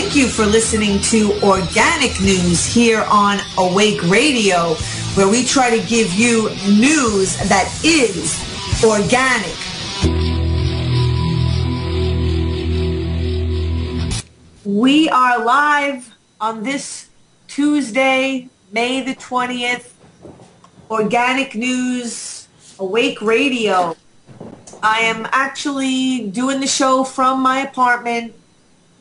Thank you for listening to Organic News here on Awake Radio, where we try to give you news that is organic. We are live on this Tuesday, May the 20th, Organic News, Awake Radio. I am actually doing the show from my apartment,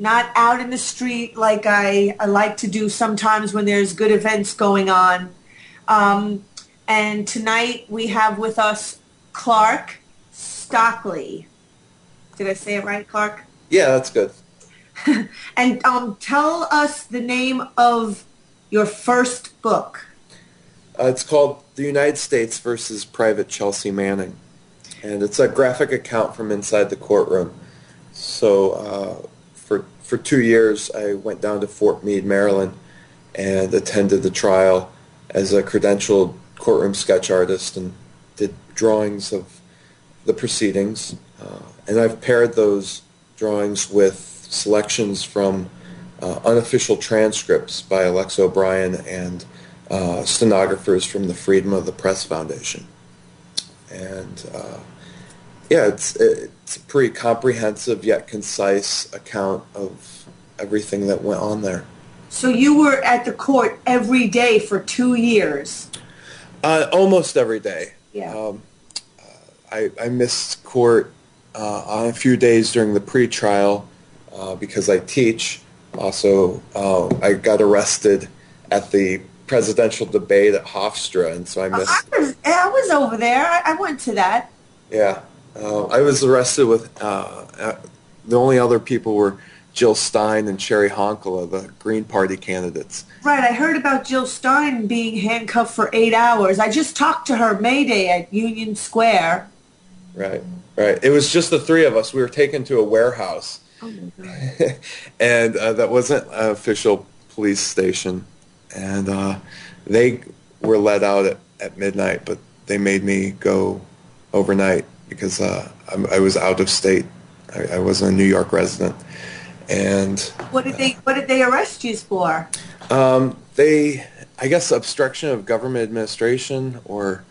not out in the street like I like to do sometimes when there's good events going on. And tonight we have with us Clark Stoeckley. Did I say it right, Clark? Yeah, that's good. And tell us the name of your first book. It's called The United States versus Private Chelsea Manning. And it's a graphic account from inside the courtroom. So for 2 years, I went down to Fort Meade, Maryland, and attended the trial as a credentialed courtroom sketch artist and did drawings of the proceedings. And I've paired those drawings with selections from unofficial transcripts by Alexa O'Brien and stenographers from the Freedom of the Press Foundation. And yeah, it's a pretty comprehensive yet concise account of everything that went on there. So you were at the court every day for 2 years? Almost every day. Yeah. I missed court on a few days during the pre-trial because I teach. Also, I got arrested at the presidential debate at Hofstra, and so I missed. I was over there. I went to that. Yeah. I was arrested with, the only other people were Jill Stein and Sherry Honkala, the Green Party candidates. Right, I heard about Jill Stein being handcuffed for 8 hours. I just talked to her May Day at Union Square. Right. It was just the three of us. We were taken to a warehouse. Oh my God. And that wasn't an official police station. And they were let out at midnight, but they made me go overnight because I was out of state. I wasn't a New York resident. And what did they arrest you for? I guess obstruction of government administration, or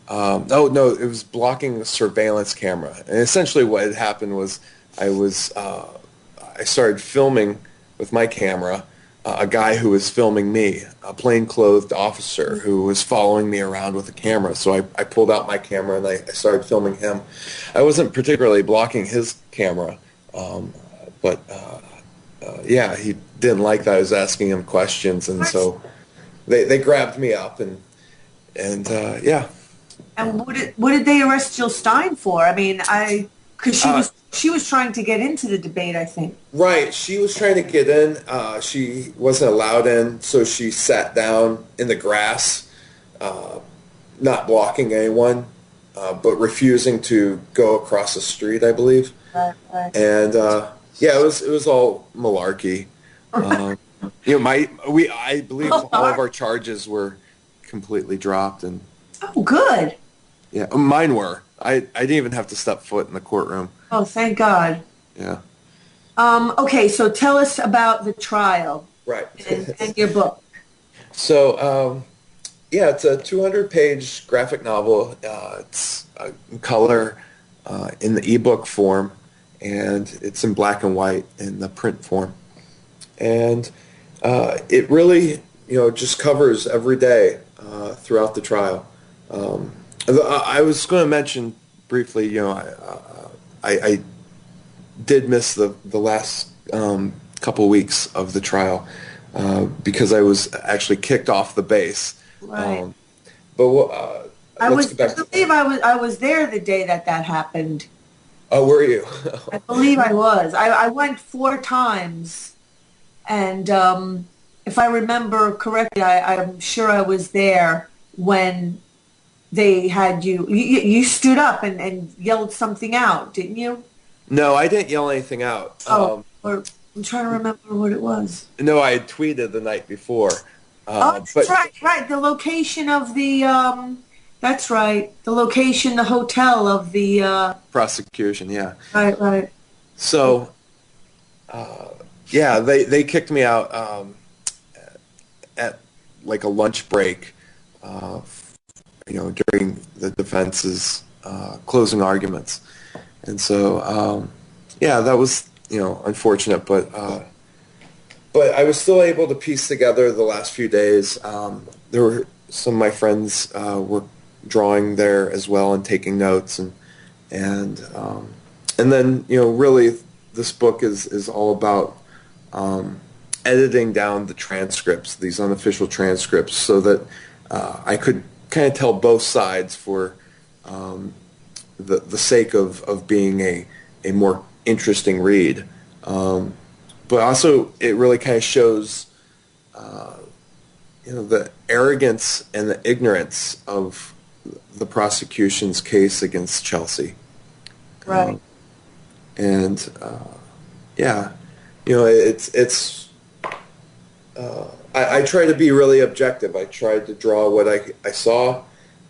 no, it was blocking the surveillance camera. And essentially what had happened was I started filming with my camera a guy who was filming me, a plainclothed officer who was following me around with a camera. So I pulled out my camera and I started filming him. I wasn't particularly blocking his camera, but yeah, he didn't like that I was asking him questions, and so they grabbed me up and yeah. And what did they arrest Jill Stein for? I mean, because she was trying to get into the debate, I think. Right, she was trying to get in. She wasn't allowed in, so she sat down in the grass, not blocking anyone, but refusing to go across the street, I believe. Right. And yeah, it was all malarkey. You know, I believe all of our charges were completely dropped, and oh, good. Yeah, mine were. I didn't even have to step foot in the courtroom. Oh, thank God. Yeah. Okay, so tell us about the trial. Right. And your book. So, yeah, it's a 200-page graphic novel. It's in color in the ebook form, and it's in black and white in the print form. And it really, just covers every day throughout the trial. I was going to mention briefly, I did miss the last couple weeks of the trial because I was actually kicked off the base. Right. But I believe I was there the day that happened. Oh, were you? I believe I was. I went 4 times, and if I remember correctly, I'm sure I was there when they had you stood up and yelled something out, didn't you? No, I didn't yell anything out. Or I'm trying to remember what it was. No, I had tweeted the night before. That's right. The location of the, that's right. The location, the hotel of the... prosecution, yeah. Right. So, Yeah, they kicked me out at like a lunch break, uh, during the defense's closing arguments, and so yeah, that was unfortunate, but I was still able to piece together the last few days. There were some of my friends were drawing there as well and taking notes, and then really this book is all about editing down the transcripts, these unofficial transcripts, so that I could kind of tell both sides for the sake of being a more interesting read. But also, it really kind of shows, the arrogance and the ignorance of the prosecution's case against Chelsea. Right. And yeah, it's. I try to be really objective. I tried to draw what I saw,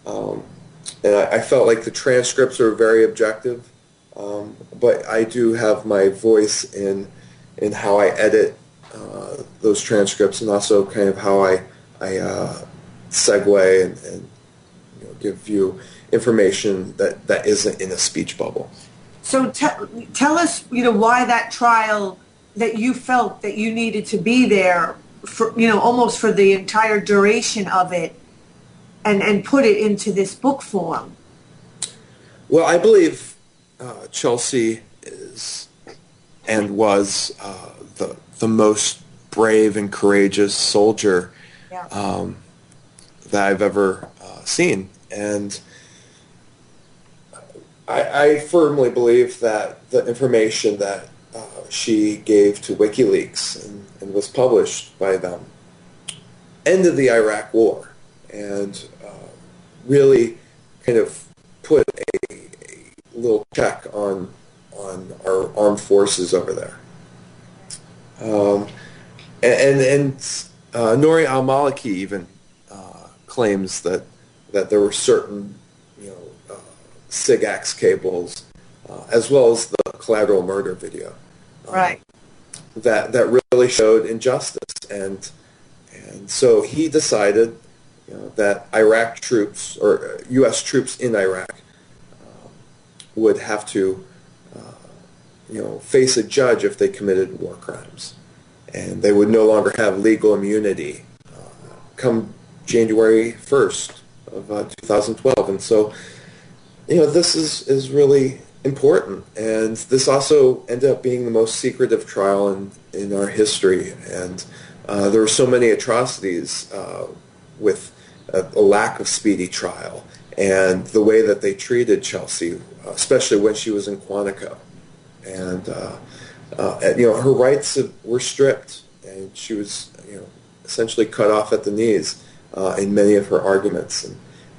and I felt like the transcripts are very objective. But I do have my voice in how I edit those transcripts, and also kind of how I segue and give you information that isn't in a speech bubble. So tell us, why that trial, that you felt that you needed to be there for, almost for the entire duration of it, and put it into this book form. Well, I believe Chelsea is and was the most brave and courageous soldier that I've ever seen, and I firmly believe that the information that she gave to WikiLeaks and was published by them ended the Iraq War and really kind of put a little check on our armed forces over there. And Nouri al-Maliki even claims that there were certain SIGAX cables, as well as the collateral murder video, Right. that really showed injustice, and so he decided that Iraq troops or U.S. troops in Iraq would have to face a judge if they committed war crimes, and they would no longer have legal immunity come January 1st of 2012, and so. This is really important, and this also ended up being the most secretive trial in our history, and there were so many atrocities with a lack of speedy trial, and the way that they treated Chelsea, especially when she was in Quantico, and her rights were stripped, and she was essentially cut off at the knees in many of her arguments,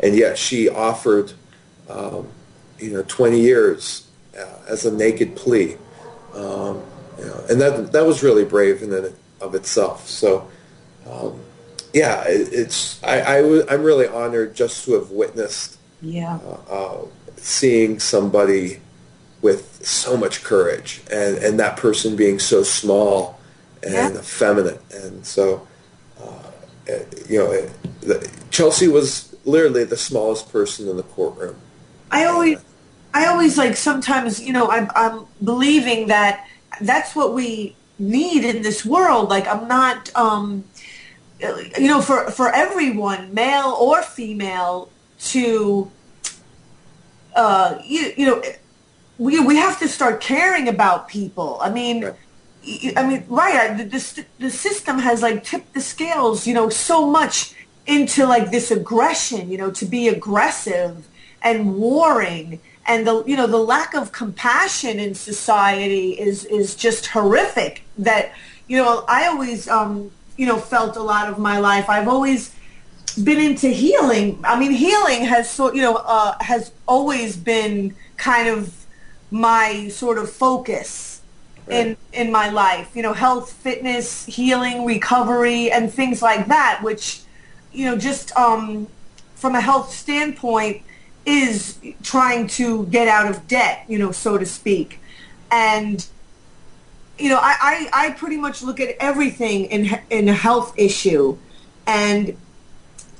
and yet she offered 20 years as a naked plea, and that was really brave in and of itself. So, yeah, I'm really honored just to have witnessed seeing somebody with so much courage, and that person being so small and effeminate, and so Chelsea was literally the smallest person in the courtroom. I always like sometimes, I'm believing that that's what we need in this world. Like, I'm not, for everyone, male or female, to, we have to start caring about people. I mean, right. The system has like tipped the scales, so much into like this aggression, to be aggressive and warring, and the lack of compassion in society is just horrific. That I always felt a lot of my life. I've always been into healing. I mean, healing has has always been kind of my sort of focus in my life. Health, fitness, healing, recovery, and things like that, which just from a health standpoint is trying to get out of debt, so to speak. And I pretty much look at everything in a health issue, and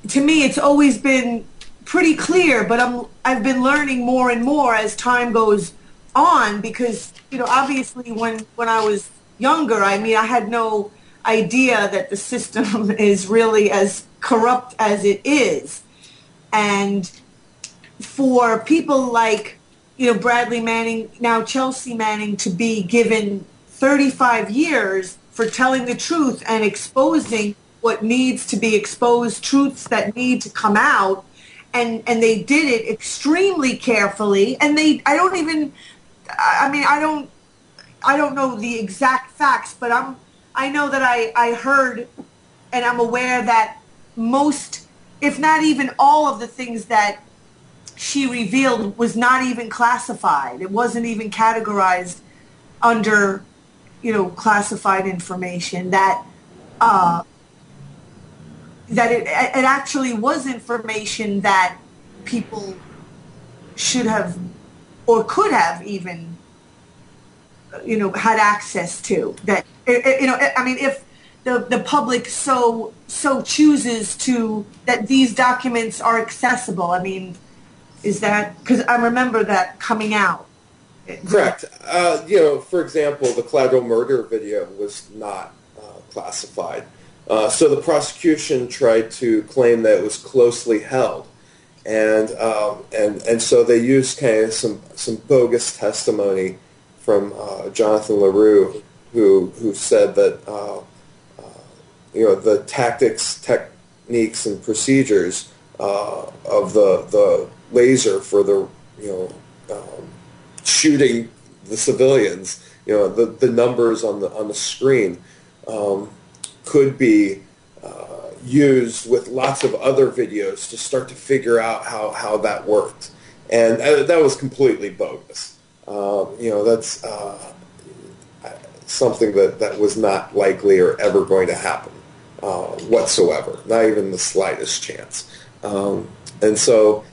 to me, it's always been pretty clear. But I've been learning more and more as time goes on, because obviously when I was younger, I mean, I had no idea that the system is really as corrupt as it is, and for people like Bradley Manning, now Chelsea Manning, to be given 35 years for telling the truth and exposing what needs to be exposed, truths that need to come out, and they did it extremely carefully. And I don't even, I mean, I don't know the exact facts, but I know that I heard, and I'm aware that most, if not even all of the things that she revealed was not even classified. It wasn't even categorized under classified information. That it actually was information that people should have or could have even had access to. That I mean, if the public so chooses to, that these documents are accessible. I mean, is that, because I remember that coming out. Correct. For example, the collateral murder video was not classified. So the prosecution tried to claim that it was closely held, and so they used kind of some bogus testimony from Jonathan LaRue, who said that the tactics, techniques, and procedures of the laser for the shooting the civilians, the numbers on the screen could be used with lots of other videos to start to figure out how that worked, and that was completely bogus. That's something that was not likely or ever going to happen whatsoever, not even the slightest chance. And so,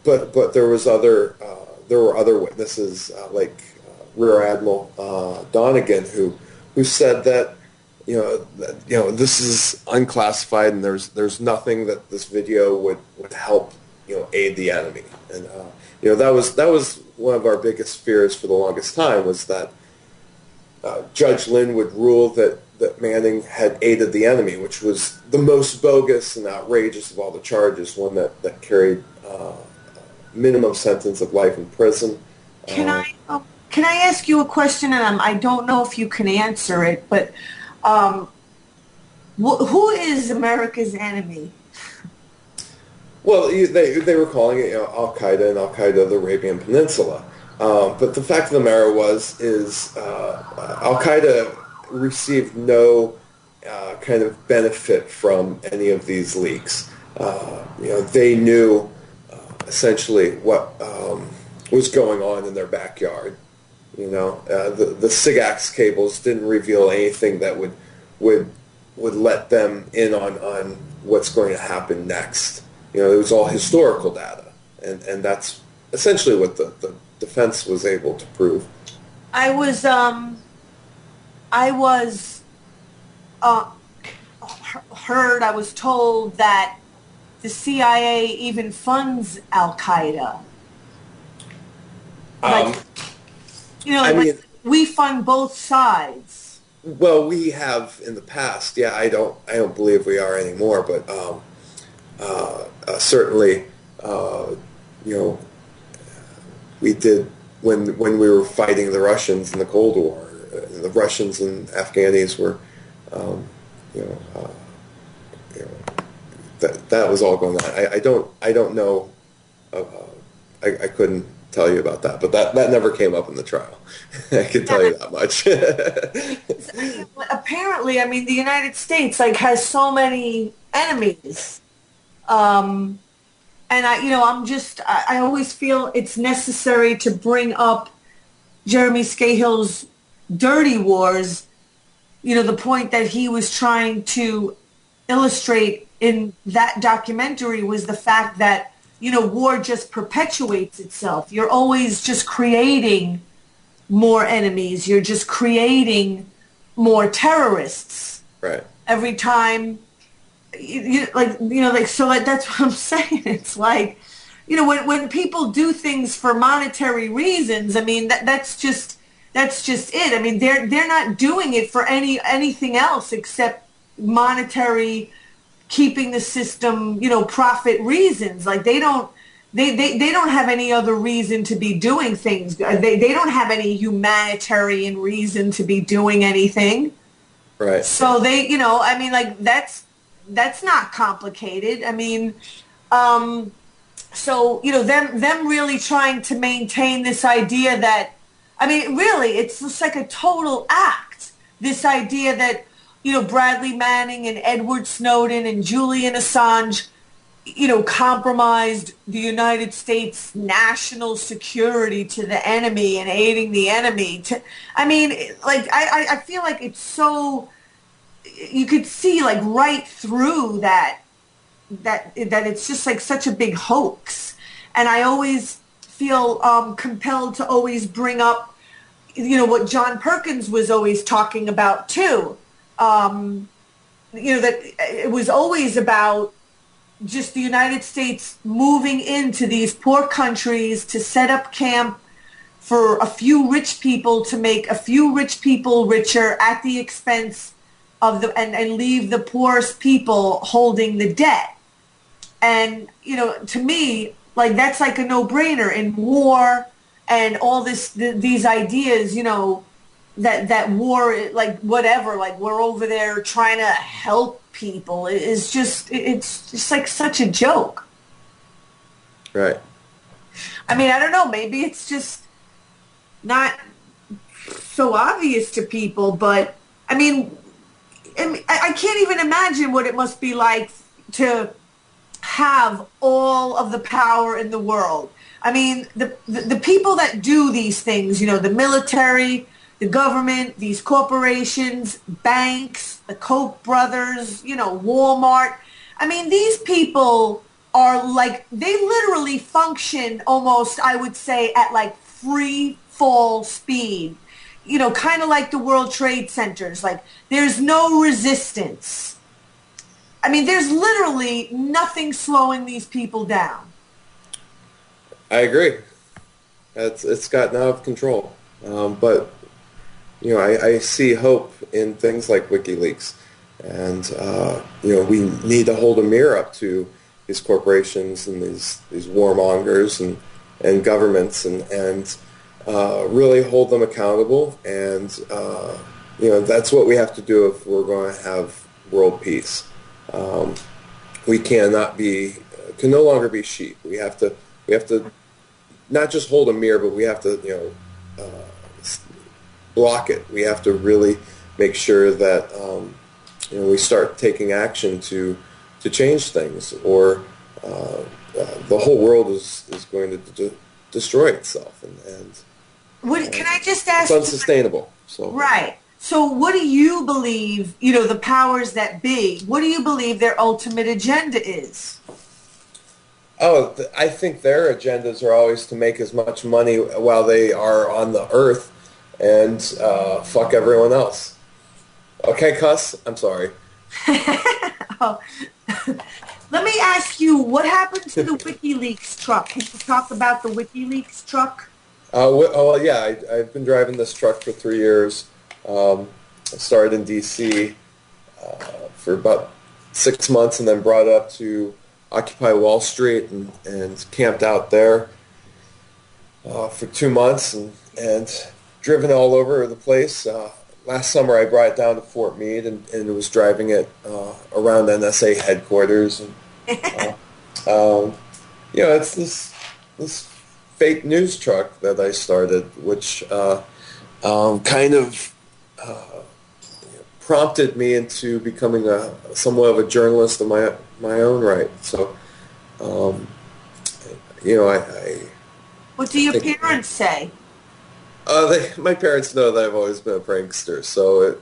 but there were other witnesses like Rear Admiral Donegan who said that this is unclassified and there's nothing that this video would help aid the enemy. And that was one of our biggest fears for the longest time, was that Judge Lynn would rule that Manning had aided the enemy, which was the most bogus and outrageous of all the charges, one that carried minimum sentence of life in prison. Can I ask you a question? And I don't know if you can answer it, but who is America's enemy? Well, they were calling it Al-Qaeda, and Al-Qaeda the Arabian Peninsula. But the fact of the matter is Al-Qaeda received no kind of benefit from any of these leaks. They knew essentially what was going on in their backyard. The SIGAX cables didn't reveal anything that would let them in on what's going to happen next. It was all historical data, and that's essentially what the defense was able to prove. I was told that the CIA even funds Al-Qaeda. We fund both sides. Well, we have in the past. Yeah, I don't believe we are anymore, but certainly, we did when we were fighting the Russians in the Cold War. The Russians and Afghanis were, that was all going on. I don't know. I couldn't tell you about that, but that never came up in the trial. I can tell you that much. Apparently, I mean, the United States has so many enemies, and I always feel it's necessary to bring up Jeremy Scahill's dirty wars. The point that he was trying to illustrate in that documentary was the fact that war just perpetuates itself. You're always just creating more enemies. You're just creating more terrorists Right. every time. So like that's what I'm saying. It's like, when people do things for monetary reasons, I mean, that's just it. I mean, they're not doing it for anything else except monetary, keeping the system, profit reasons. Like they don't have any other reason to be doing things. They don't have any humanitarian reason to be doing anything. Right. So I mean, like that's not complicated. I mean, so them really trying to maintain this idea that, I mean, really, it's just like a total act. This idea that, Bradley Manning and Edward Snowden and Julian Assange, compromised the United States national security to the enemy and aiding the enemy. I mean, like, I feel like it's so, you could see like right through that it's just like such a big hoax. And I always feel compelled to always bring up, what John Perkins was always talking about too. That it was always about just the United States moving into these poor countries to set up camp for a few rich people, to make a few rich people richer at the expense of and leave the poorest people holding the debt. And, to me, like, that's like a no-brainer in war and all these ideas, that war, like, whatever, like, we're over there trying to help people. It's just like such a joke. Right. I mean, I don't know, maybe it's just not so obvious to people, but I mean, I can't even imagine what it must be like to have all of the power in the world. I mean, the people that do these things, the military, the government, these corporations, banks, the Koch brothers, Walmart. I mean, these people are like, they literally function almost, I would say, at like free fall speed. Kind of like the World Trade Centers. Like, there's no resistance. I mean, there's literally nothing slowing these people down. I agree. It's gotten out of control. But I see hope in things like WikiLeaks, and we need to hold a mirror up to these corporations and these warmongers and governments, and really hold them accountable. And that's what we have to do if we're going to have world peace. We can no longer be sheep. We have to not just hold a mirror, but we have to block it. We have to really make sure that we start taking action to change things, or the whole world is going to destroy itself, and Can I just ask? It's unsustainable. So right. So what do you believe, the powers that be, what do you believe their ultimate agenda is? Oh, I think their agendas are always to make as much money while they are on the earth, and fuck everyone else. Okay, cuss? I'm sorry. Oh. Let me ask you, what happened to the WikiLeaks truck? Can you talk about the WikiLeaks truck? Yeah, I've been driving this truck for 3 years. I started in D.C. For about 6 months, and then brought up to Occupy Wall Street and camped out there for 2 months, and driven all over the place. Last summer I brought it down to Fort Meade and was driving it around NSA headquarters. And, it's this fake news truck that I started, which kind of prompted me into becoming somewhat of a journalist of my own right. So, What do your parents say? My parents know that I've always been a prankster, so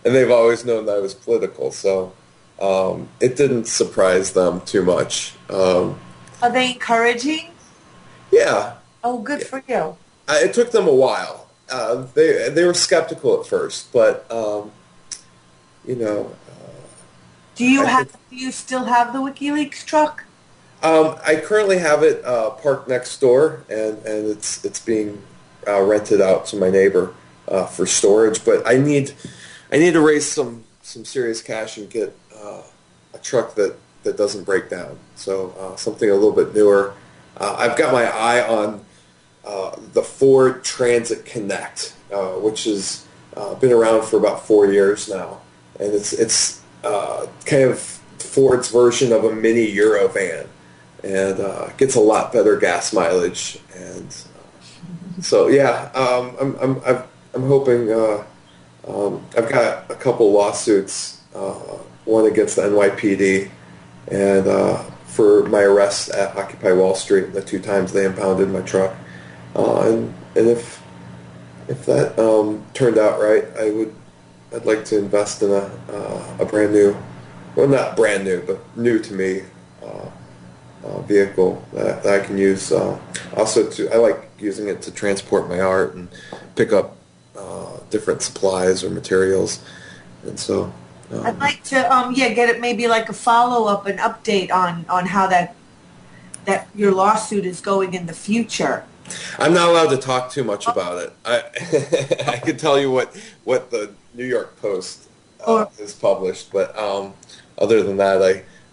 and they've always known that I was political, so it didn't surprise them too much. Are they encouraging? Yeah. Oh, good for you. It took them a while. they were skeptical at first, but you know, I think Do you still have the WikiLeaks truck? I currently have it parked next door, and it's being rented out to my neighbor for storage. But I need to raise some serious cash and get a truck that doesn't break down. So something a little bit newer. I've got my eye on the Ford Transit Connect, which has been around for about 4 years now, and it's kind of Ford's version of a mini Eurovan, and gets a lot better gas mileage. And so yeah, I'm hoping. I've got a couple lawsuits, one against the NYPD, and for my arrest at Occupy Wall Street, the 2 times they impounded my truck. And if that turned out right, I'd like to invest in a brand new, well, not brand new, but new to me vehicle that I can use. Also, I like using it to transport my art and pick up different supplies or materials, and so. I'd like to, yeah, get it maybe like a follow-up, an update on how that your lawsuit is going in the future. I'm not allowed to talk too much about it. I can tell you what the New York Post has published, but other than that,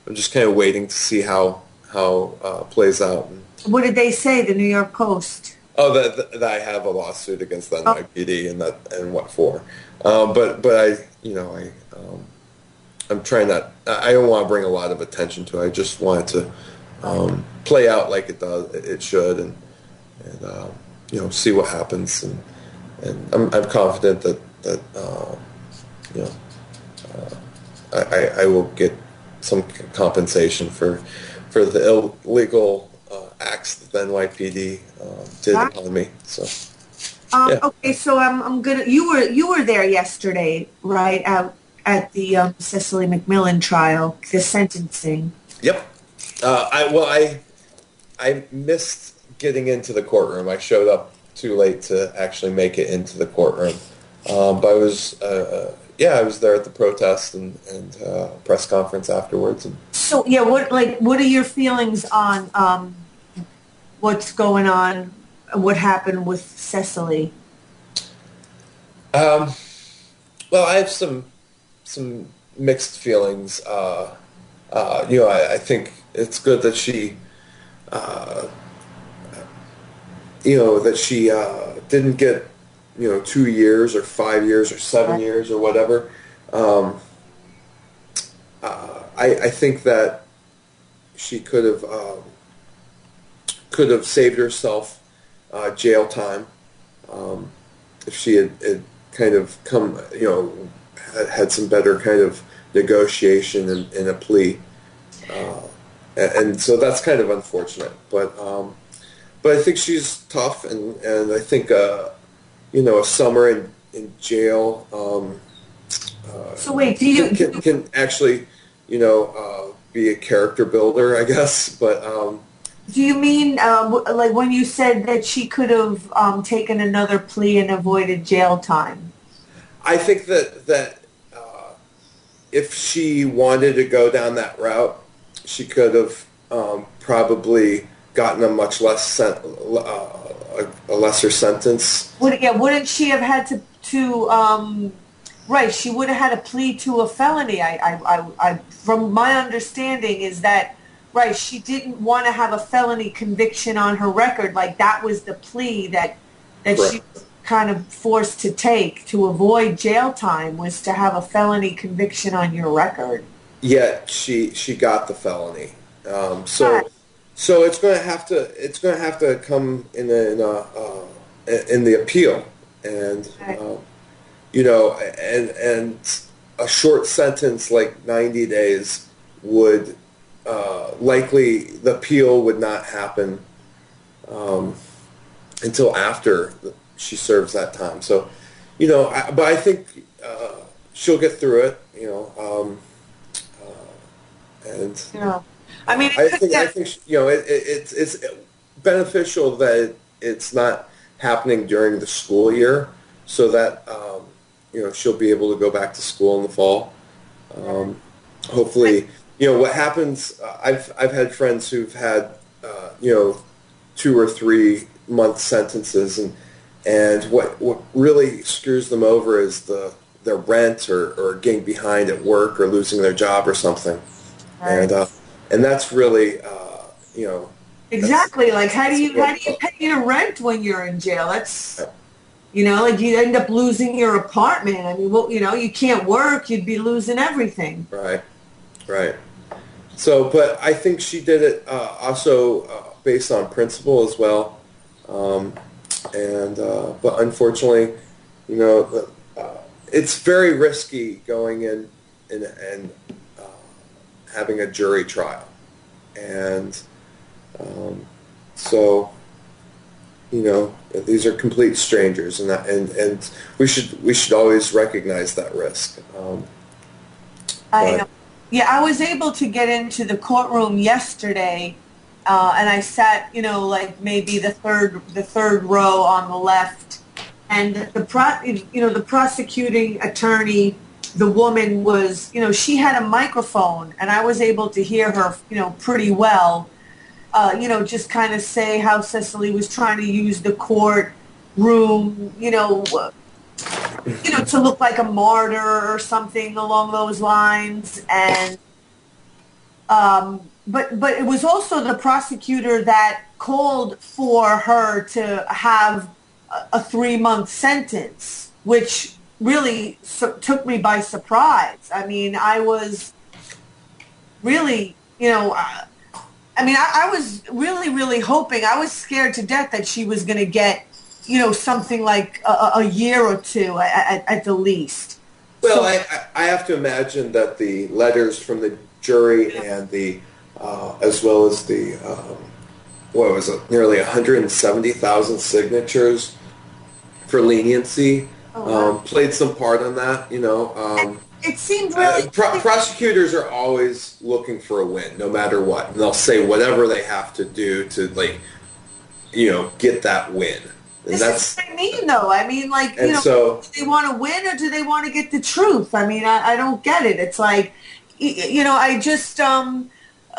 I'm just kind of waiting to see how plays out. What did they say, the New York Post? Oh, that I have a lawsuit against the NYPD, and what for? But I'm trying not. I don't want to bring a lot of attention to it. I just want it to play out like it should, and see what happens, and I'm confident that I will get some compensation for the illegal acts that the NYPD did upon me. So yeah. Okay, so I'm gonna. You were there yesterday, right? Out at the Cecily McMillan trial, the sentencing. Yep. I missed getting into the courtroom. I showed up too late to actually make it into the courtroom. But I was I was there at the protest and press conference afterwards. And So yeah, what are your feelings on what's going on? What happened with Cecily? well, I have some mixed feelings. I think it's good that she didn't get 2 years or 5 years or 7 years or whatever. I think that she could have saved herself jail time if she had kind of had some better kind of negotiation and a plea, and so that's kind of unfortunate. But I think she's tough, and I think a summer in jail So wait, do you can actually be a character builder, I guess. But do you mean like when you said that she could have taken another plea and avoided jail time? I think that if she wanted to go down that route, she could have probably gotten a much less a lesser sentence. Wouldn't she have had to right? She would have had a plea to a felony. I from my understanding is that right. She didn't want to have a felony conviction on her record. Like that was the plea that she was kind of forced to take to avoid jail time, was to have a felony conviction on your record. Yet she got the felony. So it's going to have to come in the appeal, and and a short sentence like 90 days would likely, the appeal would not happen until after she serves that time. So but I think she'll get through it. And Yeah. I mean, I think it's beneficial that it's not happening during the school year, so that she'll be able to go back to school in the fall. Hopefully, what happens. I've had friends who've had 2 or 3 month sentences, and what really screws them over is their rent or getting behind at work or losing their job or something. Right. And that's really exactly, like how do you pay your rent when you're in jail? That's like you end up losing your apartment. I mean, you can't work, you'd be losing everything. Right. So, but I think she did it also based on principle as well. But unfortunately, it's very risky going in and having a jury trial. And so, these are complete strangers, and we should always recognize that risk. I know. Yeah, I was able to get into the courtroom yesterday, and I sat, like maybe the third row on the left, and the prosecuting attorney, the woman was, she had a microphone, and I was able to hear her, pretty well. Just kind of say how Cecily was trying to use the courtroom, to look like a martyr or something along those lines. And but it was also the prosecutor that called for her to have a 3-month sentence, which really took me by surprise. I mean, I was really, I was really, really hoping. I was scared to death that she was going to get, something like a year or two at the least. Well, I have to imagine that the letters from the jury and the as well as the nearly 170,000 signatures for leniency played some part in that. It seemed really... prosecutors are always looking for a win, no matter what. And they'll say whatever they have to do to, get that win. And that's what I mean, though. I mean, so, do they want to win or do they want to get the truth? I mean, I don't get it. It's like, I just...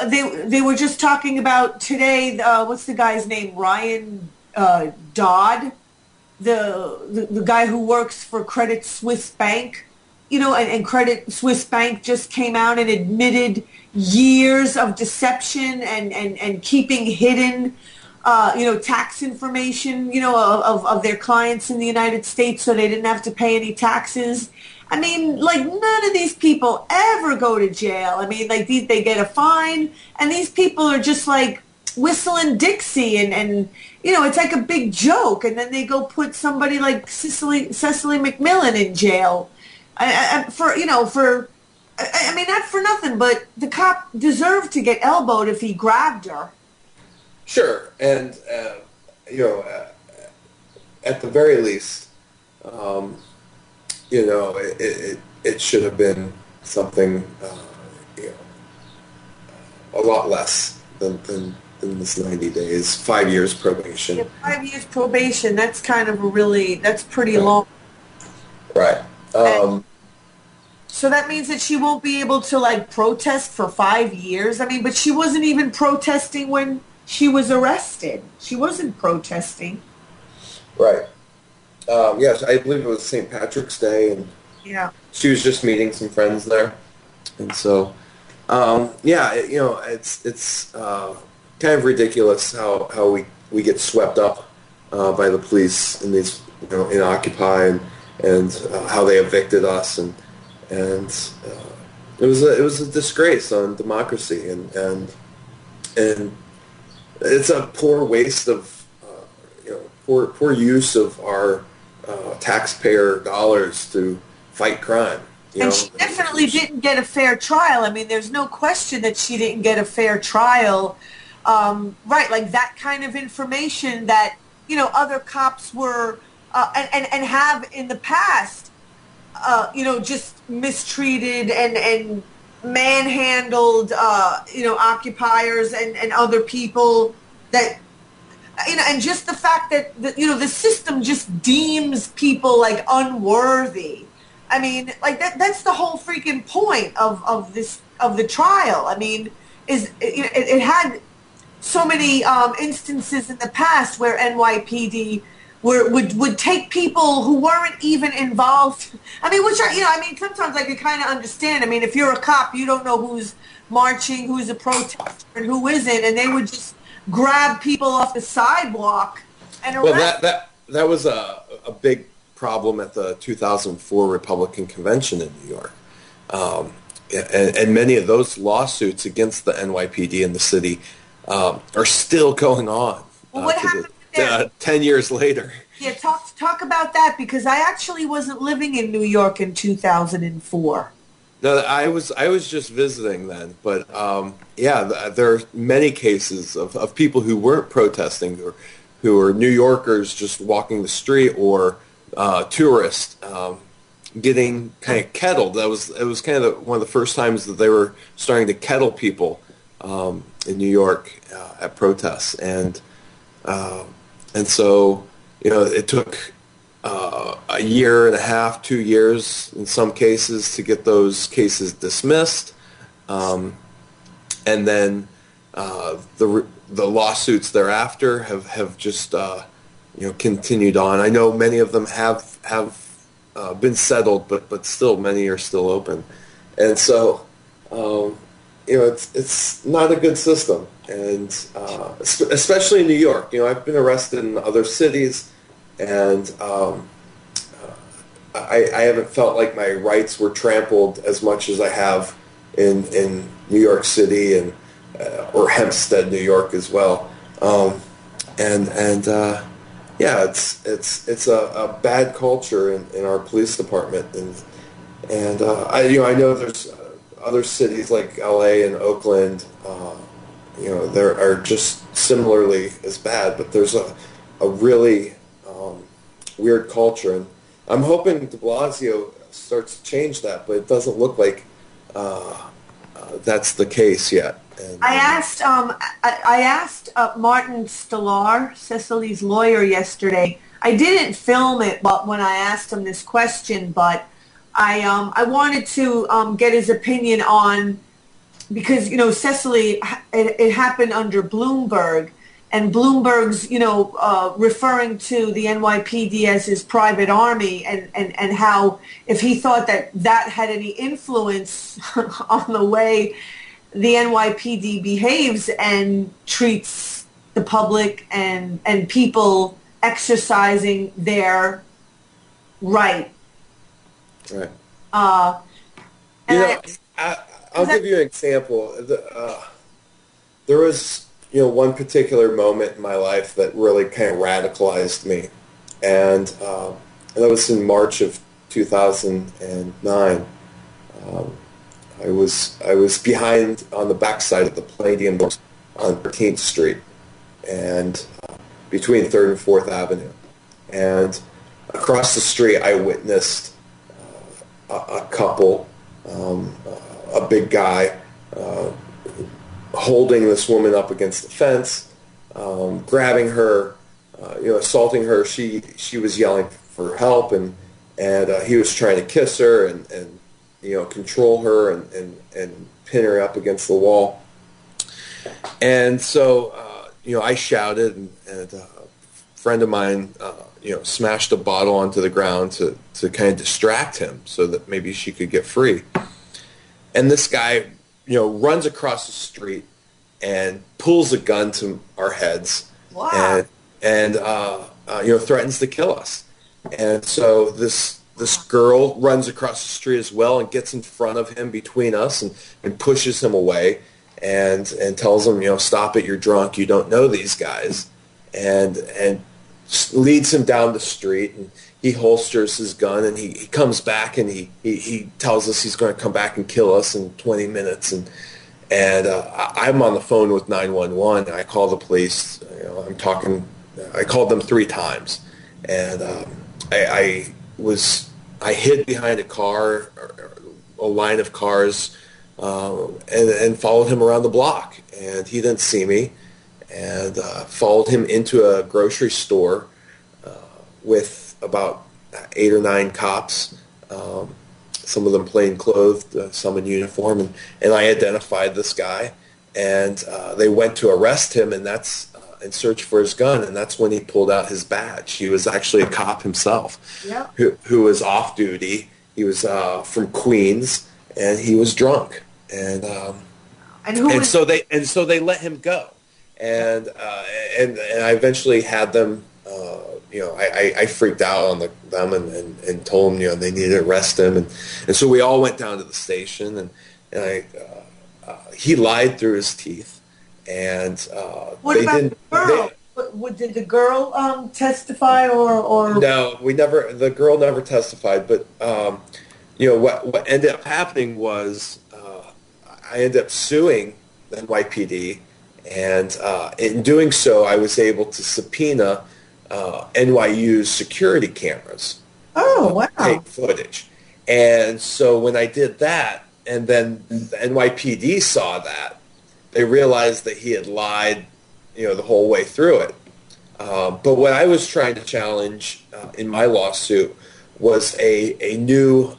They were just talking about today, what's the guy's name? Ryan Dodd, the guy who works for Credit Suisse Bank. And Credit Suisse Bank just came out and admitted years of deception and keeping hidden, tax information, of their clients in the United States so they didn't have to pay any taxes. I mean, none of these people ever go to jail. I mean, they get a fine, and these people are just whistling Dixie, and it's like a big joke, and then they go put somebody like Cecily McMillan in jail. Not for nothing, but the cop deserved to get elbowed if he grabbed her. Sure, and at the very least, it should have been something, a lot less than this 90 days, 5 years probation. Yeah, 5 years probation. That's kind of that's pretty long. Right. So that means that she won't be able to protest for 5 years. I mean, but she wasn't even protesting when she was arrested. She wasn't protesting. Right. Yes, I believe it was St. Patrick's Day, and she was just meeting some friends there, and so it's kind of ridiculous how we get swept up by the police in these in Occupy and how they evicted us and it was a disgrace on democracy and it's a poor waste of poor use of our taxpayer dollars to fight crime. And she definitely didn't get a fair trial. I mean, there's no question that she didn't get a fair trial. Right, like that kind of information that other cops were and have in the past, just mistreated and manhandled, occupiers and other people that, and just the fact that the system just deems people like unworthy. I mean, like that's the whole freaking point of the trial. I mean, it had so many instances in the past where NYPD would take people who weren't even involved. I mean, I mean, sometimes I could kind of understand. I mean, if you're a cop, you don't know who's marching, who's a protester, and who isn't, and they would just grab people off the sidewalk and Well, arrest. that was a big problem at the 2004 Republican convention in New York. And many of those lawsuits against the NYPD in the city are still going on Well, what happened there? 10 years later. Yeah, talk about that because I actually wasn't living in New York in 2004. No, I was just visiting then, but yeah, there are many cases of people who weren't protesting, or who were New Yorkers just walking the street, or tourists getting kind of kettled. It was kind of one of the first times that they were starting to kettle people in New York at protests, and so it took a year and a half, 2 years in some cases to get those cases dismissed, and then the lawsuits thereafter have just continued on. I know many of them have been settled, but still many are still open, and so it's not a good system, and especially in New York. I've been arrested in other cities, and I haven't felt like my rights were trampled as much as I have in New York City and or Hempstead, New York as well. Yeah, it's a bad culture in our police department, and I know there's other cities like LA and Oakland, there are just similarly as bad, but there's a really weird culture, and I'm hoping de Blasio starts to change that, but it doesn't look like that's the case yet. And, I asked Martin Stellar, Cecily's lawyer, yesterday. I didn't film it, but when I asked him this question, but I wanted to get his opinion on, because Cecily, it happened under Bloomberg, and Bloomberg's referring to the NYPD as his private army, and how if he thought that had any influence on the way the NYPD behaves and treats the public and people exercising their right. right. And I'll give you an example. There was one particular moment in my life that really kind of radicalized me, and that was in March of 2009. I was behind on the backside of the Palladium on 13th Street, and between 3rd and 4th Avenue, and across the street I witnessed a couple, a big guy, holding this woman up against the fence, grabbing her, assaulting her. She was yelling for help, and he was trying to kiss her and control her and pin her up against the wall. And so, I shouted, and a friend of mine, smashed a bottle onto the ground to kind of distract him so that maybe she could get free. And this guy, runs across the street and pulls a gun to our heads. wow. and threatens to kill us. And so this girl runs across the street as well and gets in front of him between us and pushes him away and tells him, stop it, you're drunk, you don't know these guys, and leads him down the street, and he holsters his gun, and he comes back, and he tells us he's going to come back and kill us in 20 minutes, and I'm on the phone with 911. I call the police. I called them 3 times, and I hid behind a car, a line of cars, and followed him around the block, and he didn't see me, and followed him into a grocery store with about 8 or 9 cops, some of them plain clothed, some in uniform, and I identified this guy, and they went to arrest him, and and search for his gun, and that's when he pulled out his badge. He was actually a cop himself, Yeah. who was off duty. He was from Queens, and he was drunk, and so they let him go, and I eventually had them. I freaked out on them and told them they needed to arrest him, and so we all went down to the station, and he lied through his teeth, and what about the girl? Did the girl testify or? No, we never. The girl never testified, but what ended up happening was I ended up suing the NYPD, and in doing so, I was able to subpoena NYU's security cameras. Oh, wow. Take footage. And so when I did that, and then the NYPD saw that, they realized that he had lied, the whole way through it. But what I was trying to challenge in my lawsuit was a new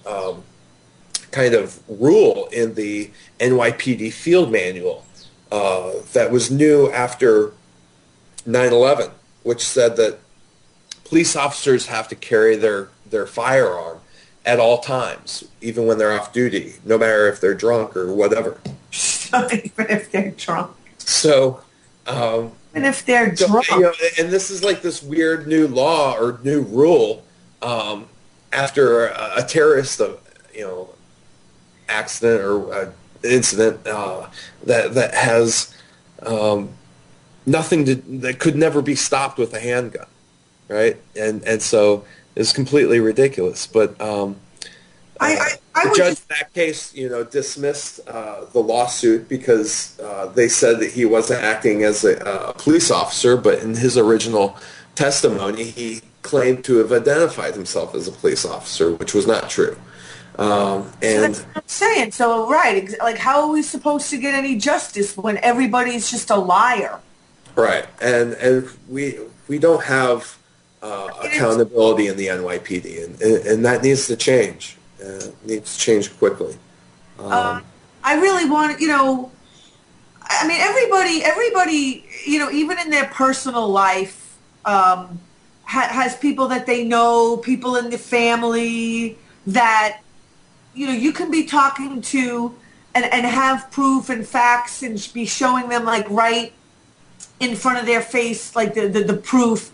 kind of rule in the NYPD field manual that was new after 9/11, which said that police officers have to carry their firearm at all times, even when they're off duty, no matter if they're drunk or whatever. Even if they're drunk. So, even if they're drunk. And this is like this weird new law or new rule after a terrorist, accident or incident that has nothing that could never be stopped with a handgun, right? And so it's completely ridiculous. But the judge in that case, dismissed the lawsuit because they said that he wasn't acting as a police officer, but in his original testimony, he claimed to have identified himself as a police officer, which was not true. And so that's what I'm saying. So, right, like how are we supposed to get any justice when everybody's just a liar? Right, and we don't have accountability in the NYPD, and that needs to change. Needs to change quickly. I really want, I mean, everybody, even in their personal life, has people that they know, people in the family that, you can be talking to and have proof and facts and be showing them like right in front of their face, like the proof.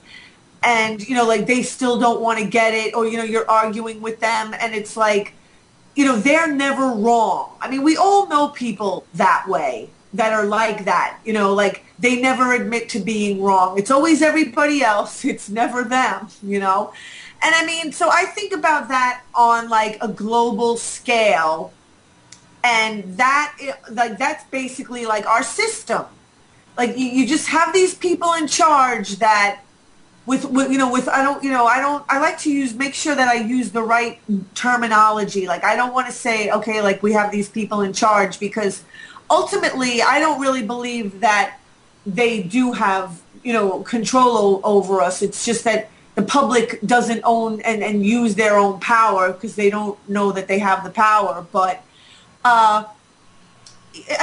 And, like they still don't want to get it, or, you're arguing with them and it's like, they're never wrong. I mean, we all know people that way that are like that, like they never admit to being wrong. It's always everybody else. It's never them, And I mean, so I think about that on like a global scale, and that's basically like our system. Like you just have these people in charge that I like to make sure that I use the right terminology. Like I don't want to say, okay, like we have these people in charge, because ultimately I don't really believe that they do have, control over us. It's just that the public doesn't own and use their own power because they don't know that they have the power. But, I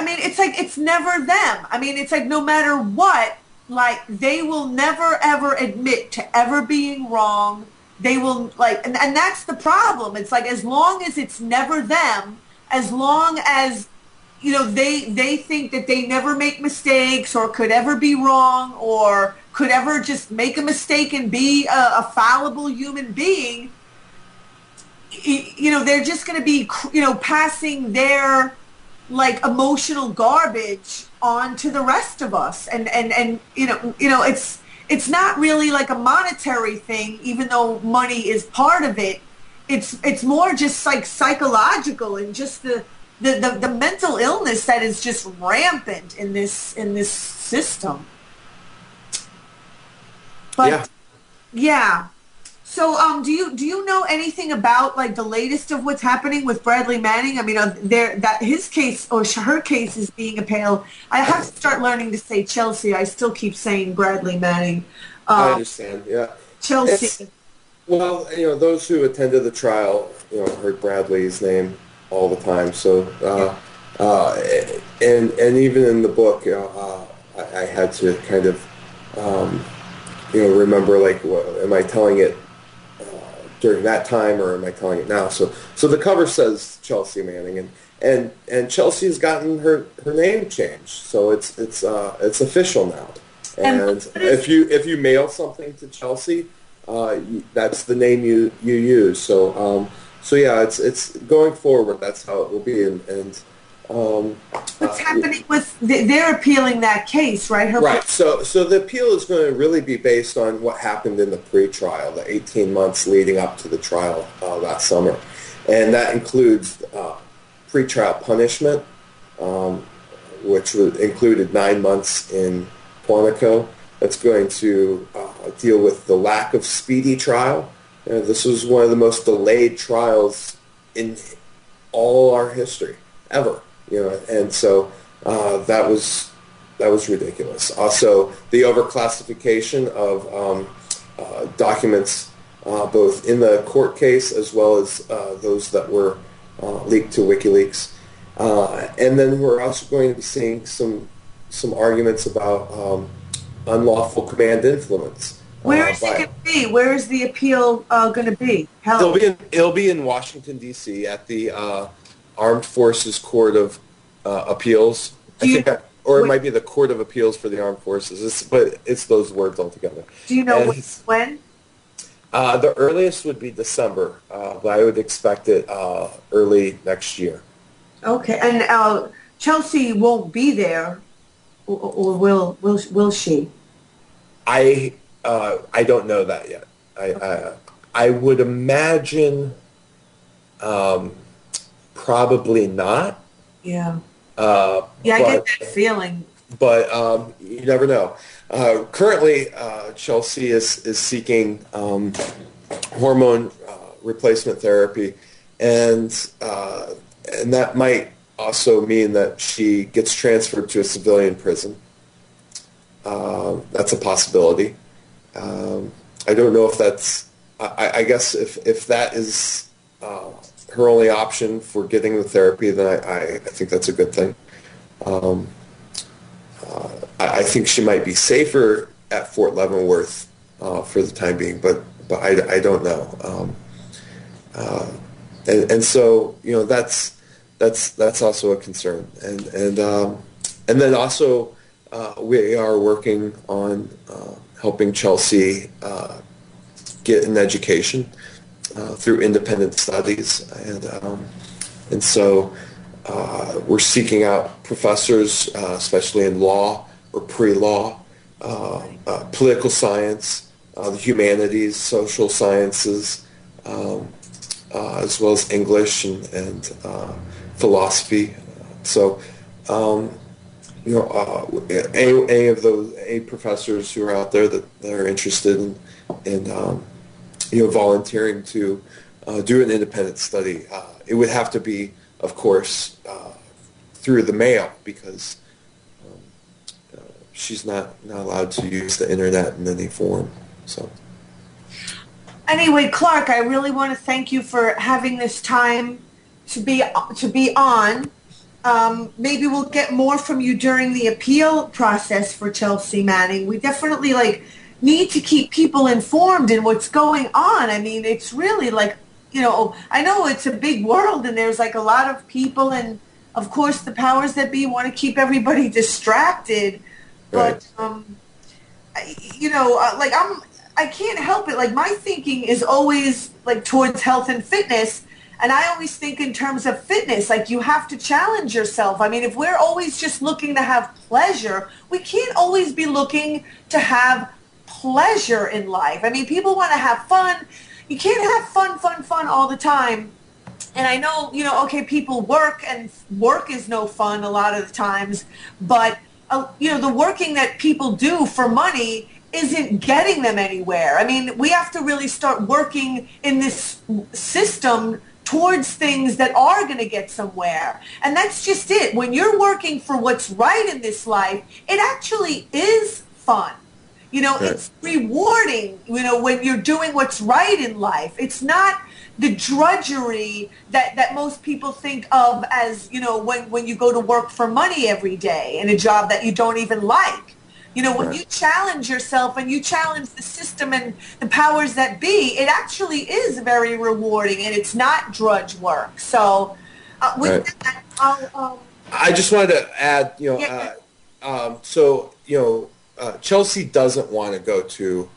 mean, it's like, it's never them. I mean, it's like no matter what, like they will never ever admit to ever being wrong. They will and that's the problem. It's like as long as it's never them, as long as they think that they never make mistakes or could ever be wrong or could ever just make a mistake and be a fallible human being, they're just going to be passing their like emotional garbage on to the rest of us, and it's not really like a monetary thing, even though money is part of it. It's more just like psychological and just the mental illness that is just rampant in this system. But yeah. So, do you know anything about like the latest of what's happening with Bradley Manning? I mean, there that his case or her case is being appealed. I have to start learning to say Chelsea. I still keep saying Bradley Manning. I Um, understand. Yeah, it's Chelsea. well, those who attended the trial, heard Bradley's name all the time. So, and even in the book, I had to kind of, um, remember like, am I telling it during that time or am I telling it now? So the cover says Chelsea Manning, and Chelsea has gotten her name changed, so it's official now. And And what is if you mail something to Chelsea, that's the name you use. So yeah, it's going forward. That's how it will be, and um, what's happening with they're appealing that case, right? right. So the appeal is going to really be based on what happened in the pre-trial, the 18 months leading up to the trial last summer, and that includes pre-trial punishment, um, which included 9 months in Quantico. That's going to deal with the lack of speedy trial. This was one of the most delayed trials in all our history ever. And so that was ridiculous. Also, the overclassification of documents, both in the court case as well as those that were leaked to WikiLeaks. And then we're also going to be seeing some arguments about unlawful command influence. Where is it going to be? Where is the appeal going to be held? It'll be in Washington D.C. at the Armed Forces Court of Appeals. Or it might be the Court of Appeals for the Armed Forces. But it's those words altogether. Do you know And when? the earliest would be December, but I would expect it early next year. Okay, and Chelsea won't be there, or will she? I don't know that yet. I would imagine probably not. Yeah. Uh, Yeah, I get but that feeling. but you never know. Currently, Chelsea is seeking hormone replacement therapy, and that might also mean that she gets transferred to a civilian prison. That's a possibility. I don't know if that's. I guess if that is her only option for getting the therapy, then I think that's a good thing. Um, I think she might be safer at Fort Leavenworth for the time being, but I don't know. And so that's also a concern, and then also we are working on helping Chelsea get an education through independent studies, and so we're seeking out professors, especially in law or pre-law, political science, the humanities, social sciences, as well as English and philosophy. So, any of those professors who are out there that are interested in volunteering to do an independent study, it would have to be, of course, through the mail, because she's not allowed to use the internet in any form. So Anyway, Clark, I really want to thank you for having this time to be on. Maybe we'll get more from you during the appeal process for Chelsea Manning. We definitely need to keep people informed in what's going on. I mean, it's really I know it's a big world and there's a lot of people, and of course the powers that be want to keep everybody distracted. But right. I can't help it. My thinking is always towards health and fitness. And I always think in terms of fitness, you have to challenge yourself. I mean, if we're always just looking to have pleasure, we can't always be looking to have pleasure in life. I mean, people want to have fun. You can't have fun all the time. And I know, okay, people work, and work is no fun a lot of the times. But, the working that people do for money isn't getting them anywhere. I mean, we have to really start working in this system towards things that are going to get somewhere. And that's just it. When you're working for what's right in this life, it actually is fun. You know, Right. it's rewarding, you know, when you're doing what's right in life. It's not the drudgery that most people think of as, you know, when you go to work for money every day in a job that you don't even like. You know, when Right. you challenge yourself and you challenge the system and the powers that be, it actually is very rewarding, and it's not drudge work. So with Right. that, I'll, I just wanted to add, yeah, so, Chelsea doesn't want to go to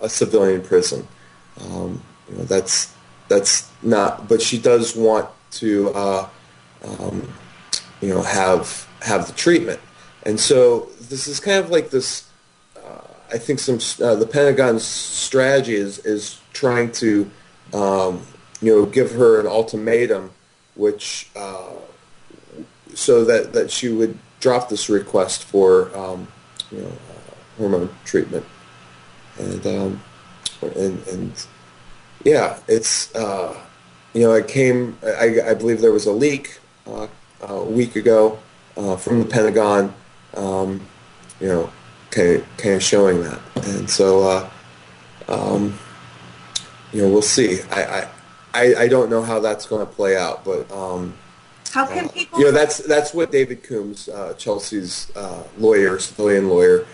a civilian prison. That's not, but she does want to, have the treatment. And so this is kind of like this, I think the Pentagon's strategy is trying to, give her an ultimatum, which, so that she would drop this request for, hormone treatment. And yeah, it's, I believe there was a leak a week ago from the Pentagon, kind of showing that. And so, we'll see. I don't know how that's going to play out, but how can people? that's what David Coombs, Chelsea's lawyer, civilian lawyer,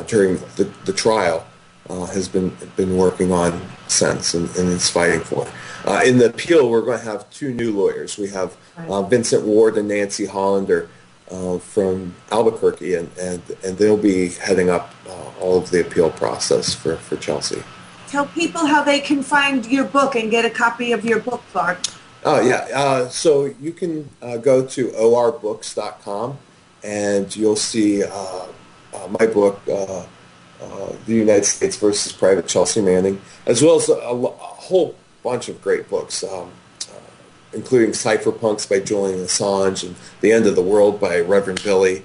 during the trial, has been working on since and is fighting for. In the appeal, we're going to have two new lawyers. We have Vincent Ward and Nancy Hollander from Albuquerque, and they'll be heading up all of the appeal process for Chelsea. Tell people how they can find your book and get a copy of your book, Clark. Oh, yeah. So you can go to orbooks.com, and you'll see my book, The United States versus Private Chelsea Manning, as well as a whole bunch of great books, including Cypherpunks by Julian Assange and The End of the World by Reverend Billy.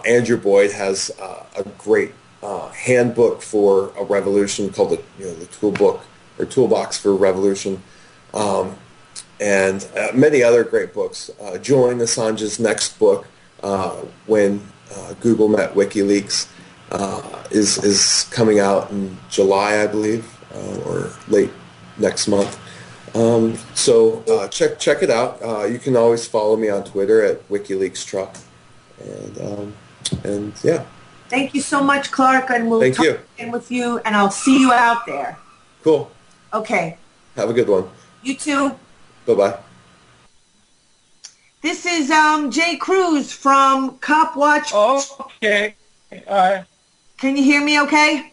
Andrew Boyd has a great handbook for a revolution called the Toolbox for Revolution. And many other great books. Julian Assange's next book, When Google Met WikiLeaks, is coming out in July, I believe, or late next month. So check it out. You can always follow me on Twitter at WikiLeaksTruck. And yeah. Thank you so much, Clark, and we'll Thank talk you. again with you, and I'll see you out there. Cool. Okay. Have a good one. You too. Bye-bye. This is Jay Cruz from Cop Watch. Oh, okay. All right. Can you hear me okay?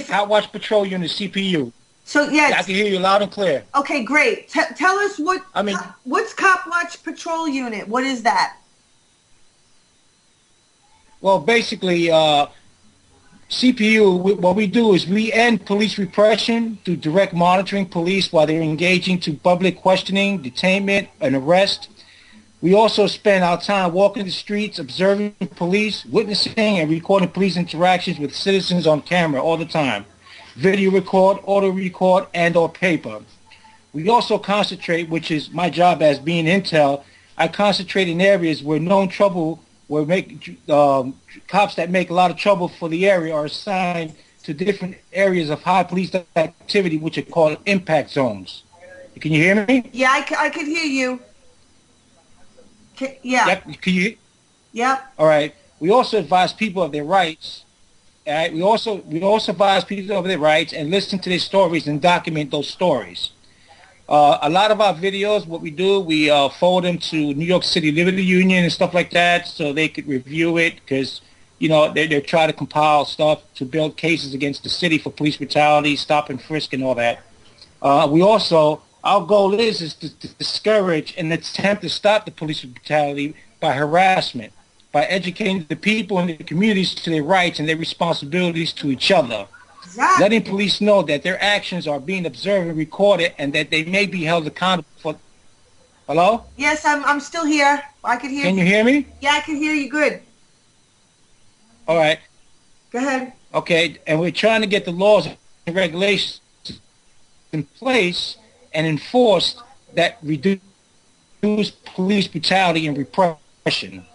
Cop Watch Patrol Unit, CPU. So, yes. I can hear you loud and clear. Okay, great. Tell us what's Cop Watch Patrol Unit? What is that? Well, basically, CPU, what we do is we end police repression through direct monitoring police while they're engaging to public questioning, detainment, and arrest. We also spend our time walking the streets, observing police, witnessing, and recording police interactions with citizens on camera all the time. Video record, auto record, and or paper. We also concentrate, which is my job as being intel, I concentrate in areas where known trouble cops that make a lot of trouble for the area are assigned to different areas of high police activity, which are called impact zones. Can you hear me? Yeah, I could hear you. Yeah. Yep. Can you? Yep. All right. We also advise people of their rights. All right. We also advise people of their rights and listen to their stories and document those stories. A lot of our videos, what we do, we forward them to New York City Liberty Union and stuff like that, so they could review it, because they're trying to compile stuff to build cases against the city for police brutality, stop and frisk, and all that. We also, our goal is to discourage and attempt to stop the police brutality by harassment, by educating the people in the communities to their rights and their responsibilities to each other. Exactly. Letting police know that their actions are being observed and recorded, and that they may be held accountable for. Hello? Yes, I'm still here. I could hear. Can you hear me? Yeah, I can hear you good. All right. Go ahead. Okay, and we're trying to get the laws and regulations in place and enforced that reduce police brutality and repression.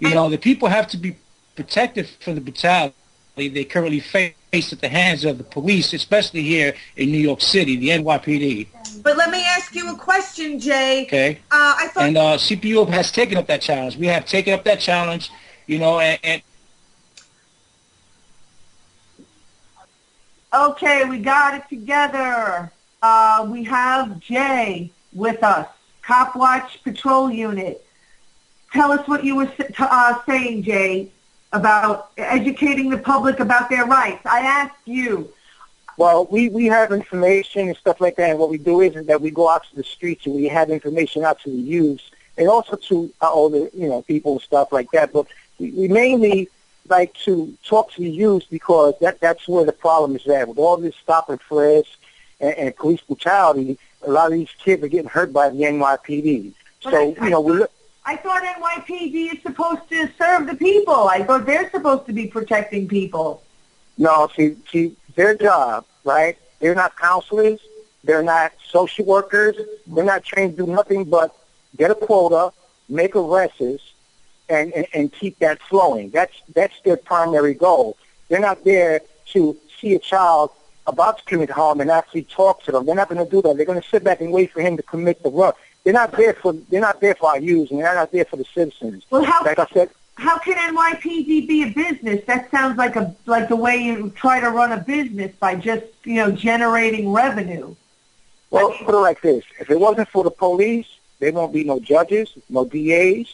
You know, the people have to be protected from the brutality they currently face at the hands of the police, especially here in New York City, the NYPD. But let me ask you a question, Jay. Okay. I thought. And CPU has taken up that challenge. We have taken up that challenge, you know, and Okay, we got it together. We have Jay with us, Cop Watch Patrol Unit. Tell us what you were saying, Jay, about educating the public about their rights. I asked you. Well, we have information and stuff like that, and what we do is that we go out to the streets and we have information out to the youth and also to older, people and stuff like that. But we mainly like to talk to the youth because that's where the problem is at. With all this stop and frisk and police brutality, a lot of these kids are getting hurt by the NYPD. So, I thought NYPD is supposed to serve the people. I thought they're supposed to be protecting people. No, see, their job, right? They're not counselors. They're not social workers. They're not trained to do nothing but get a quota, make arrests, and keep that flowing. That's their primary goal. They're not there to see a child about to commit harm and actually talk to them. They're not going to do that. They're going to sit back and wait for him to commit the wrong. They're not there for our youth, and they're not there for the citizens. Well, like I said, how can NYPD be a business? That sounds like the way you try to run a business by just generating revenue. Well, put it like this: if it wasn't for the police, there won't be no judges, no DAs,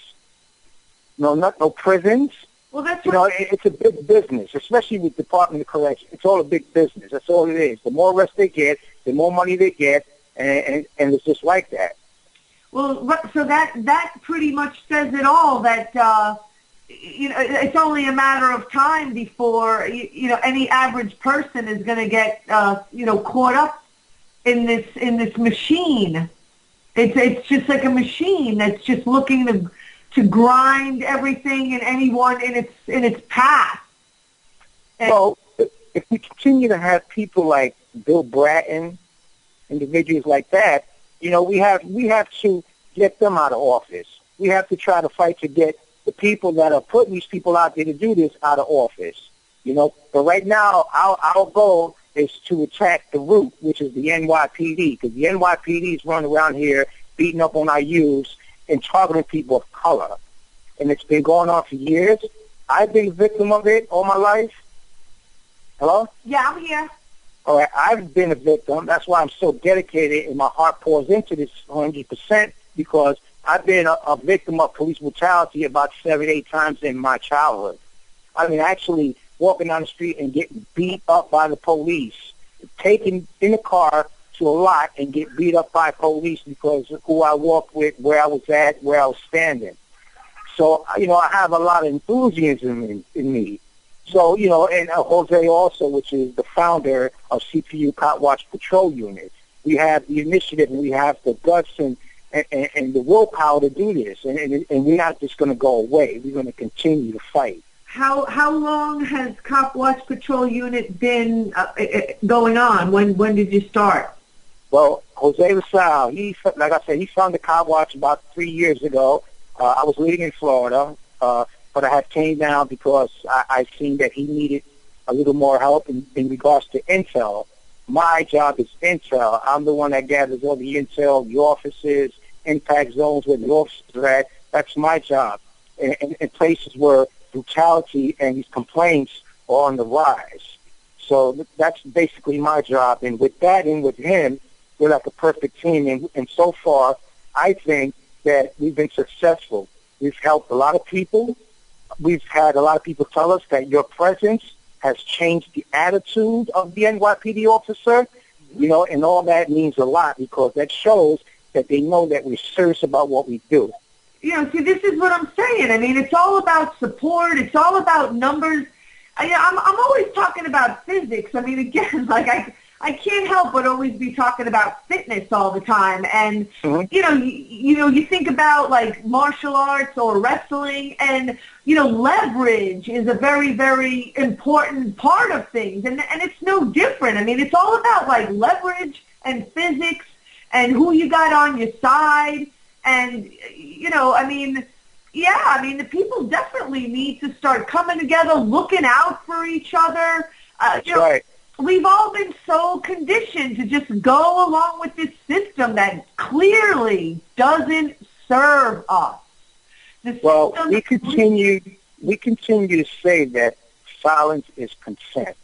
no prisons. Well, that's it's a big business, especially with Department of Corrections. It's all a big business. That's all it is. The more arrests they get, the more money they get, and it's just like that. Well, so that pretty much says it all. That it's only a matter of time before any average person is going to get caught up in this machine. It's just like a machine that's just looking to grind everything and anyone in its path. Well, if we continue to have people like Bill Bratton, individuals like that, we have to get them out of office. We have to try to fight to get the people that are putting these people out there to do this out of office. But right now, our goal is to attack the root, which is the NYPD, because the NYPD is running around here beating up on our youths and targeting people of color. And it's been going on for years. I've been a victim of it all my life. Hello? Yeah, I'm here. All right, I've been a victim. That's why I'm so dedicated and my heart pours into this 100% because I've been a victim of police brutality about 7, 8 times in my childhood. I mean, actually walking down the street and getting beat up by the police, taken in a car to a lot and get beat up by police because of who I walked with, where I was at, where I was standing. So, I have a lot of enthusiasm in me. So, and Jose also, which is the founder of CPU Cop Watch Patrol Unit, we have the initiative and we have the guts and the willpower to do this. And we're not just going to go away. We're going to continue to fight. How long has Cop Watch Patrol Unit been going on? When did you start? Well, Jose LaSalle, like I said, he founded Cop Watch about 3 years ago. I was living in Florida. But I had came down because I seen that he needed a little more help in regards to intel. My job is intel. I'm the one that gathers all the intel, the offices, impact zones where the officers are at. That's my job. In places where brutality and these complaints are on the rise. So that's basically my job. And with that and with him, we're like a perfect team. And so far, I think that we've been successful. We've helped a lot of people. We've had a lot of people tell us that your presence has changed the attitude of the NYPD officer, and all that means a lot because that shows that they know that we're serious about what we do. See, this is what I'm saying. I mean, it's all about support. It's all about numbers. I'm always talking about physics. I mean, again, like I I can't help but always be talking about fitness all the time. And, you think about like martial arts or wrestling, and, leverage is a very, very important part of things. And it's no different. I mean, it's all about like leverage and physics and who you got on your side. And, the people definitely need to start coming together, looking out for each other. That's right. We've all been so conditioned to just go along with this system that clearly doesn't serve us. Well, we continue to say that silence is consent.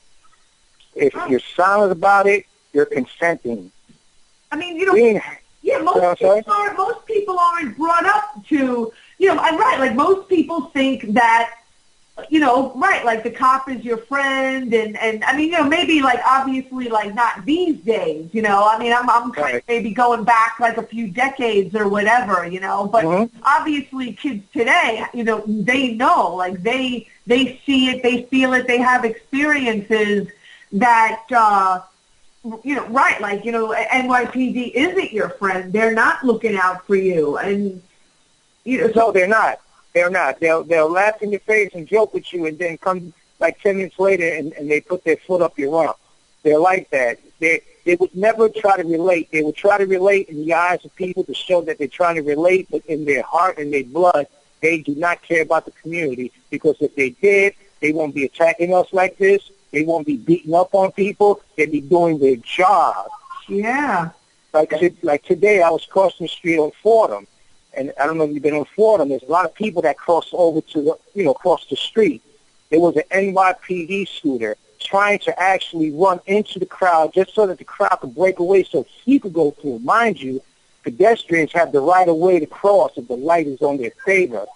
If you're silent about it, you're consenting. I mean, most people aren't brought up to, I'm right, like most people think that, like the cop is your friend, and I mean, maybe like obviously like not these days, I mean, I'm kind of maybe going back like a few decades or whatever, but obviously kids today, they know, like they see it, they feel it, they have experiences that, like, NYPD isn't your friend. They're not looking out for you. And, No, they're not. They're not. They'll laugh in your face and joke with you and then come like 10 minutes later and they put their foot up your rump. They're like that. They would never try to relate. They would try to relate in the eyes of people to show that they're trying to relate, but in their heart and their blood, they do not care about the community, because if they did, they won't be attacking us like this. They won't be beating up on people. They'd be doing their job. Yeah. Like today, I was crossing the street on Fordham, and I don't know if you've been on Fordham. There's a lot of people that cross over to cross the street. There was an NYPD scooter trying to actually run into the crowd just so that the crowd could break away so he could go through. Mind you, pedestrians have the right of way to cross if the light is on their favor.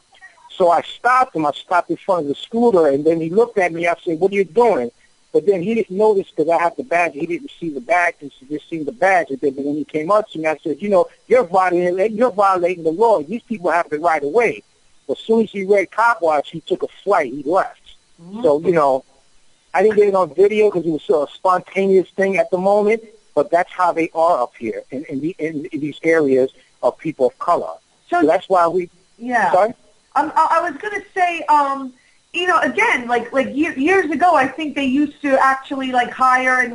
So I stopped him. I stopped in front of the scooter, and then he looked at me. I said, "What are you doing?" But then he didn't notice because I have the badge. He didn't see the badge. He just seen the badge. And then when he came up to me, I said, you're violating the law. These people have the right of way. As soon as he read cop watch, he took a flight. He left. Mm-hmm. So, I didn't get it on video because it was sort of a spontaneous thing at the moment, but that's how they are up here in these areas of people of color. So that's why we... Yeah. Sorry? I was going to say... again, like years ago, I think they used to actually like hire and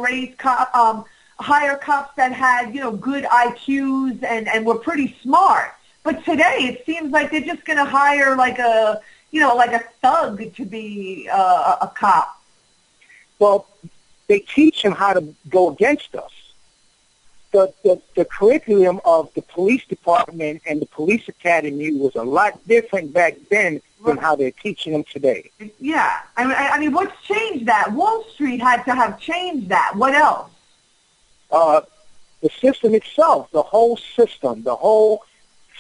hire cops that had, good IQs and were pretty smart. But today, it seems like they're just going to hire like a thug to be a cop. Well, they teach them how to go against us. The curriculum of the police department and the police academy was a lot different back then than how they're teaching them today. Yeah. I mean, what's changed that? Wall Street had to have changed that. What else? The system itself, the whole system,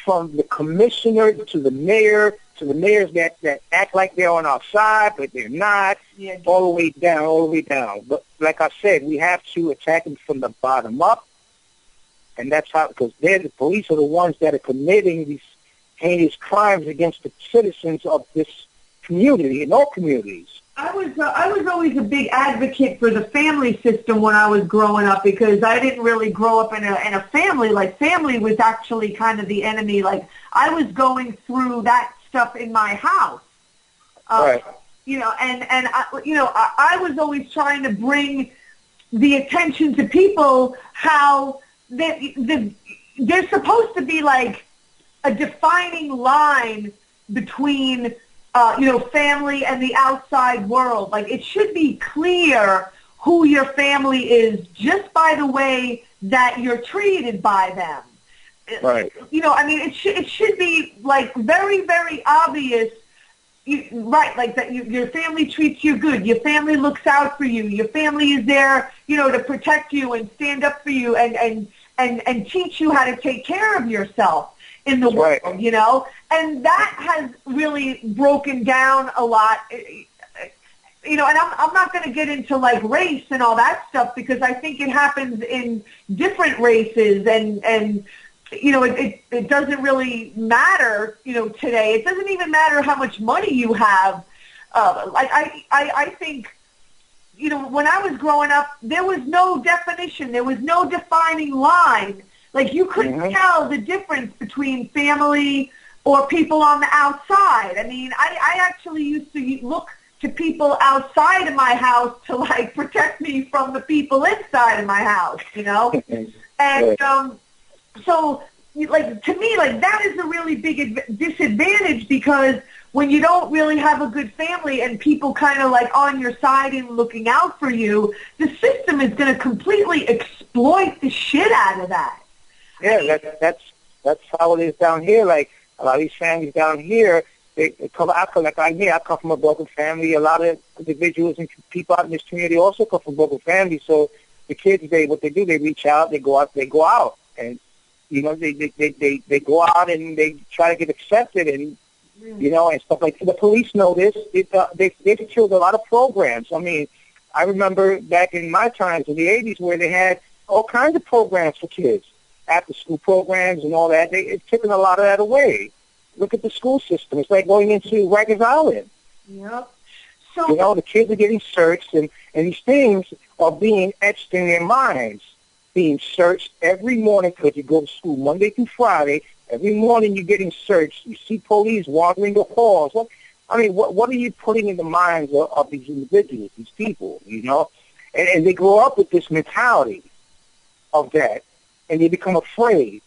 from the commissioner to the mayor to the mayors that act like they're on our side, but they're not, all the way down. But like I said, we have to attack them from the bottom up. And that's how, because the police are the ones that are committing these heinous crimes against the citizens of this community and all communities. I was always a big advocate for the family system when I was growing up, because I didn't really grow up in a family. Like, family was actually kind of the enemy. Like, I was going through that stuff in my house. Right. I was always trying to bring the attention to people how there's supposed to be like a defining line between family and the outside world. Like, it should be clear who your family is just by the way that you're treated by them. Right. It should be like very, very obvious. Right, like that your family treats you good. Your family looks out for you. Your family is there, to protect you and stand up for you and teach you how to take care of yourself in the world, And that has really broken down a lot, and I'm not going to get into like race and all that stuff, because I think it happens in different races and it doesn't really matter, today. It doesn't even matter how much money you have. I think, when I was growing up, there was no definition. There was no defining line. Like, you couldn't tell the difference between family or people on the outside. I mean, I actually used to look to people outside of my house to, like, protect me from the people inside of my house, And so, like, to me, like, that is a really big disadvantage, because when you don't really have a good family and people kind of, like, on your side and looking out for you, the system is going to completely exploit the shit out of that. Yeah, that's how it is down here. Like, a lot of these families down here, I come from a broken family. A lot of individuals and people out in this community also come from broken families. So the kids, what they do, they reach out, they go out, and they go out and they try to get accepted, and and stuff like that. The police know this. They've killed a lot of programs. I mean, I remember back in my times in the 80s where they had all kinds of programs for kids, after-school programs and all that. It's taken a lot of that away. Look at the school system. It's like going into Rikers Island. Yep. So, the kids are getting searched, and these things are being etched in their minds, being searched every morning, because you go to school Monday through Friday. Every morning you're getting searched. You see police wandering the halls. What are you putting in the minds of these individuals, these people, And they grow up with this mentality of that, and they become afraid.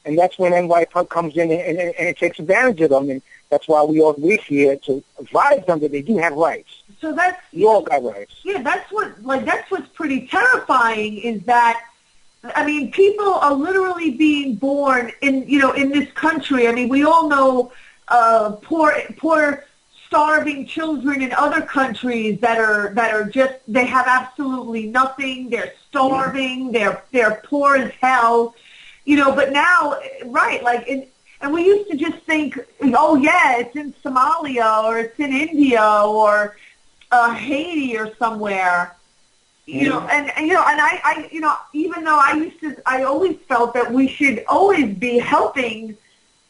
And that's when NYPD comes in and it takes advantage of them. And that's why we're here to advise them that they do have rights. So we all got rights. Yeah, that's what's pretty terrifying, is that, I mean, people are literally being born in this country. I mean, we all know poor starving children in other countries that are just, they have absolutely nothing. They're starving. They're poor as hell. But now, right, like, and we used to just think, oh yeah, it's in Somalia or it's in India or Haiti or somewhere. And I even though I always felt that we should always be helping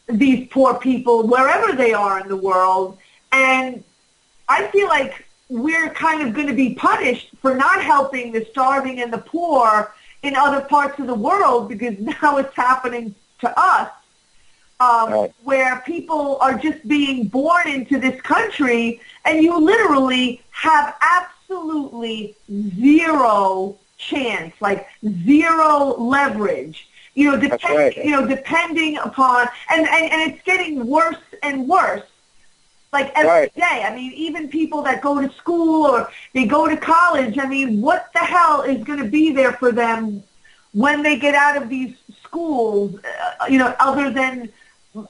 these poor people wherever they are in the world. And I feel like we're kind of going to be punished for not helping the starving and the poor in other parts of the world, because now it's happening to us, where people are just being born into this country, and you literally have absolutely zero chance, like zero leverage. Depending upon, and it's getting worse and worse. Like every day. I mean, even people that go to school or they go to college, I mean, what the hell is going to be there for them when they get out of these schools, other than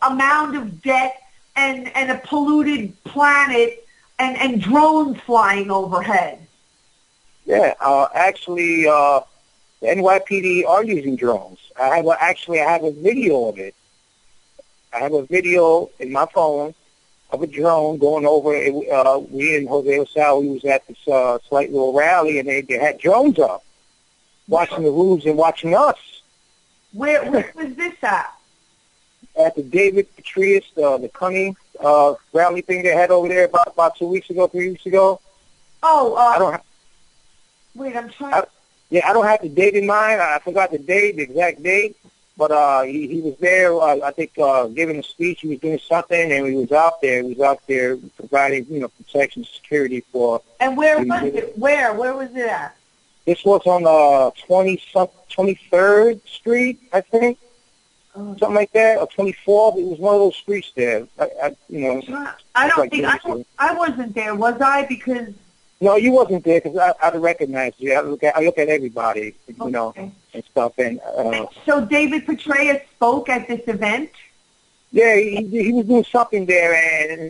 a mound of debt and a polluted planet and drones flying overhead? Yeah, actually, the NYPD are using drones. I have a video of it. I have a video in my phone of a drone going over. We and Jose LaSalle, we was at this slight little rally, and they had drones up, watching the roofs and watching us. Where was this at? At the David Petraeus, the Cunning rally thing they had over there about 3 weeks ago. Oh, wait, I'm trying. I don't have the date in mind. I forgot the exact date. But he was there, I think, giving a speech. He was doing something, and he was out there. He was out there providing, protection, security for. And where was it? Where was it at? This was on 23rd Street, I think, something like that, or 24th. It was one of those streets there. I don't think I wasn't there, was I? Because. No, you wasn't there, because I'd recognize you. I look at everybody, okay. And stuff. And so David Petraeus spoke at this event? Yeah, he was doing something there,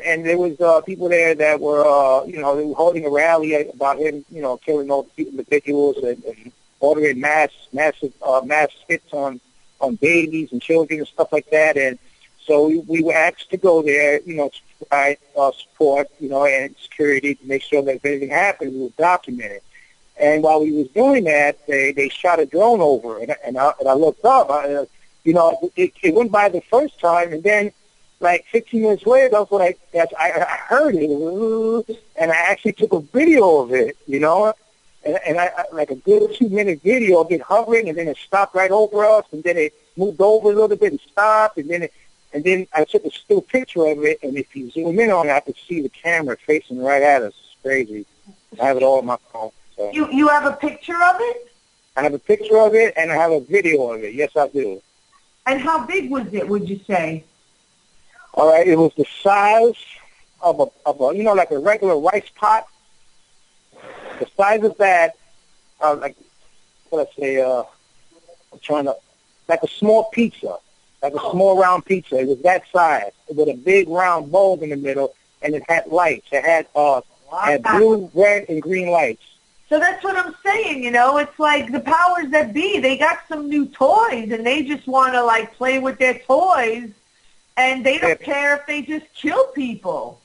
and there was people there that were, they were holding a rally about him, killing all the individuals and ordering mass hits on babies and children and stuff like that. And so we were asked to go there, to provide support, and security to make sure that if anything happened, we would document it. And while we was doing that, they shot a drone over, and I looked up. It went by the first time, and then like 15 minutes later, I was like, I heard it, and I actually took a video of it, and I like a good 2-minute video of it hovering, and then it stopped right over us, and then it moved over a little bit and stopped, and then I took a still picture of it, and if you zoom in on it, I could see the camera facing right at us. It's crazy. I have it all on my phone. So. You have a picture of it? I have a picture of it, and I have a video of it. Yes, I do. And how big was it, would you say? All right, it was the size of a like a regular rice pot. The size of that, like, what I say, I'm trying to, like a small pizza, like a small round pizza. It was that size with a big round bowl in the middle, and it had lights. It had blue, red, and green lights. So that's what I'm saying, it's like the powers that be, they got some new toys, and they just want to, like, play with their toys, and they don't care if they just kill people.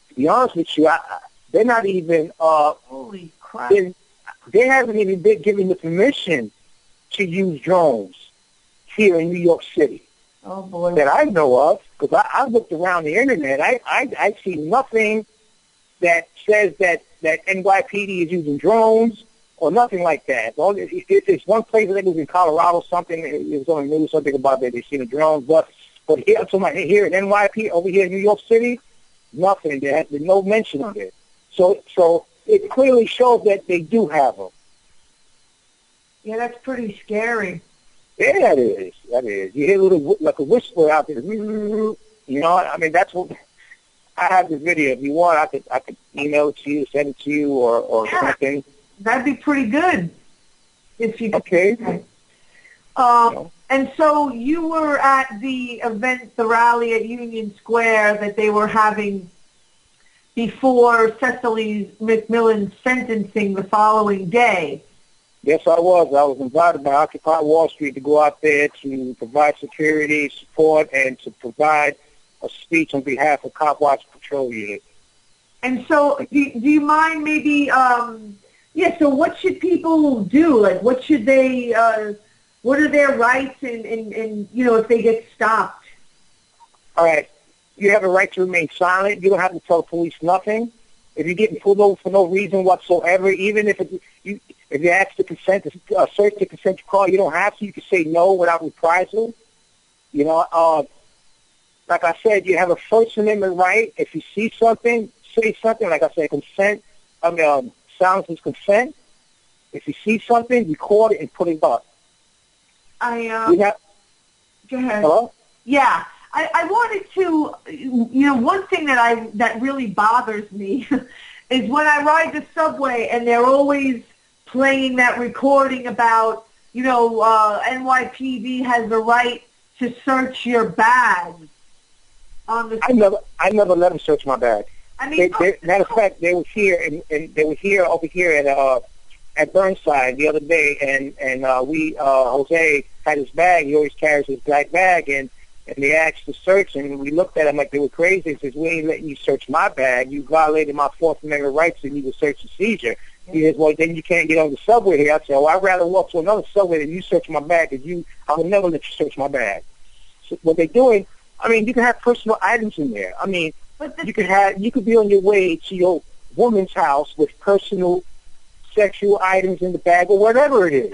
To be honest with you, they're not even, holy crap. They haven't even been given the permission to use drones here in New York City. Oh, boy. That I know of, because I looked around the internet. I see nothing that says that NYPD is using drones or nothing like that. It's one place, I think it was in Colorado, something, it was on the news, something about that they've seen the drones, but here, I'm talking about here at NYPD, over here in New York City, nothing. There has been no mention of it. So it clearly shows that they do have them. Yeah, that's pretty scary. Yeah, that is. You hear a little, like a whisper out there. I mean, that's what, I have the video. If you want, I could email it to you, send it to you, or something. That'd be pretty good. If you could. Okay. And so you were at the event, the rally at Union Square that they were having before Cecily McMillan's sentencing the following day. Yes, I was. I was invited by Occupy Wall Street to go out there to provide security, support, and to provide a speech on behalf of Cop Watch Patrol Unit. And so do you mind maybe, so what should people do? Like, what should they, what are their rights in if they get stopped? All right. You have a right to remain silent. You don't have to tell the police nothing. If you're getting pulled over for no reason whatsoever, even if you ask to consent to search to consent your car, you don't have to. You can say no without reprisal. Like I said, you have a First Amendment right. If you see something, say something. Like I said, silence is consent. If you see something, record it and put it up. Go ahead. Hello? Yeah. I wanted to, one thing that really bothers me is when I ride the subway and they're always playing that recording about, NYPD has the right to search your bag. I never let them search my bag. I mean, matter of fact, they were here and they were here over here at Burnside the other day, and Jose had his bag. He always carries his black bag, and they asked to search, and we looked at him like they were crazy. He says, "We ain't letting you search my bag. You violated my Fourth Amendment rights, and you were search and seizure." He says, "Well, then you can't get on the subway here." I said, "Well, I'd rather walk to another subway than you search my bag, because I would never let you search my bag." So what they're doing, I mean, you can have personal items in there. I mean, you could be on your way to your woman's house with personal sexual items in the bag or whatever it is.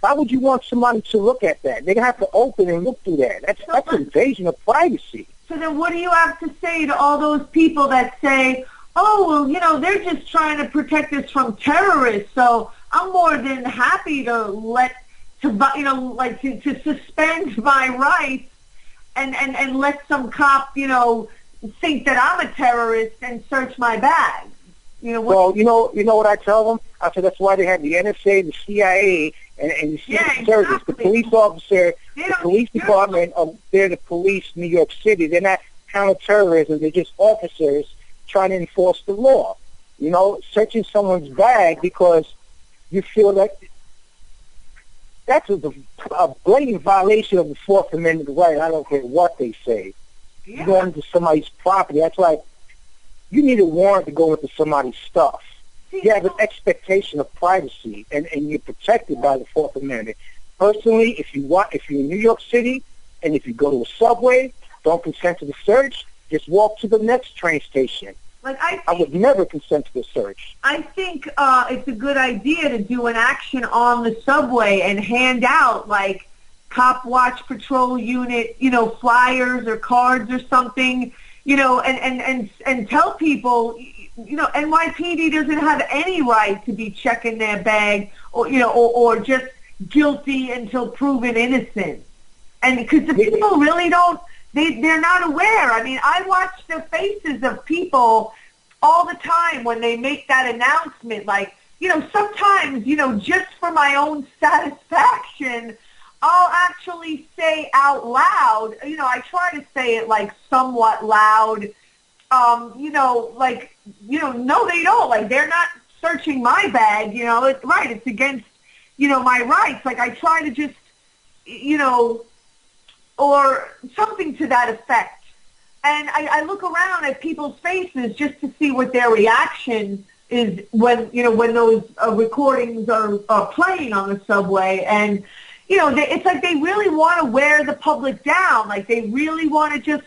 Why would you want somebody to look at that? They're going to have to open and look through that. That's an invasion of privacy. So then what do you have to say to all those people that say, oh, well, they're just trying to protect us from terrorists, so I'm more than happy to to suspend my rights and let some cop, think that I'm a terrorist and search my bag. Well, you know what I tell them? I said that's why they have the NSA, the CIA, and the Secret Service, the police officer, the police department. They're the police, New York City. They're not counterterrorism. They're just officers trying to enforce the law. Searching someone's bag because you feel like that's a blatant violation of the Fourth Amendment right. I don't care what they say. Yeah. You go into somebody's property. That's like you need a warrant to go into somebody's stuff. You have an expectation of privacy, and you're protected by the Fourth Amendment. Personally, if you're in New York City, and if you go to a subway, don't consent to the search, just walk to the next train station. Like I would never consent to the search. I think it's a good idea to do an action on the subway and hand out like Cop Watch Patrol Unit, flyers or cards or something, and tell people, NYPD doesn't have any right to be checking their bag or just guilty until proven innocent. And because the people really don't, they're not aware. I mean, I watch the faces of people all the time when they make that announcement. Like, sometimes, just for my own satisfaction, I'll actually say out loud, I try to say it like somewhat loud, no, they don't. Like, they're not searching my bag, it's against, my rights. Like, I try to just, or something to that effect. And I look around at people's faces just to see what their reaction is when those recordings are playing on the subway. And, it's like they really want to wear the public down. Like, they really want to just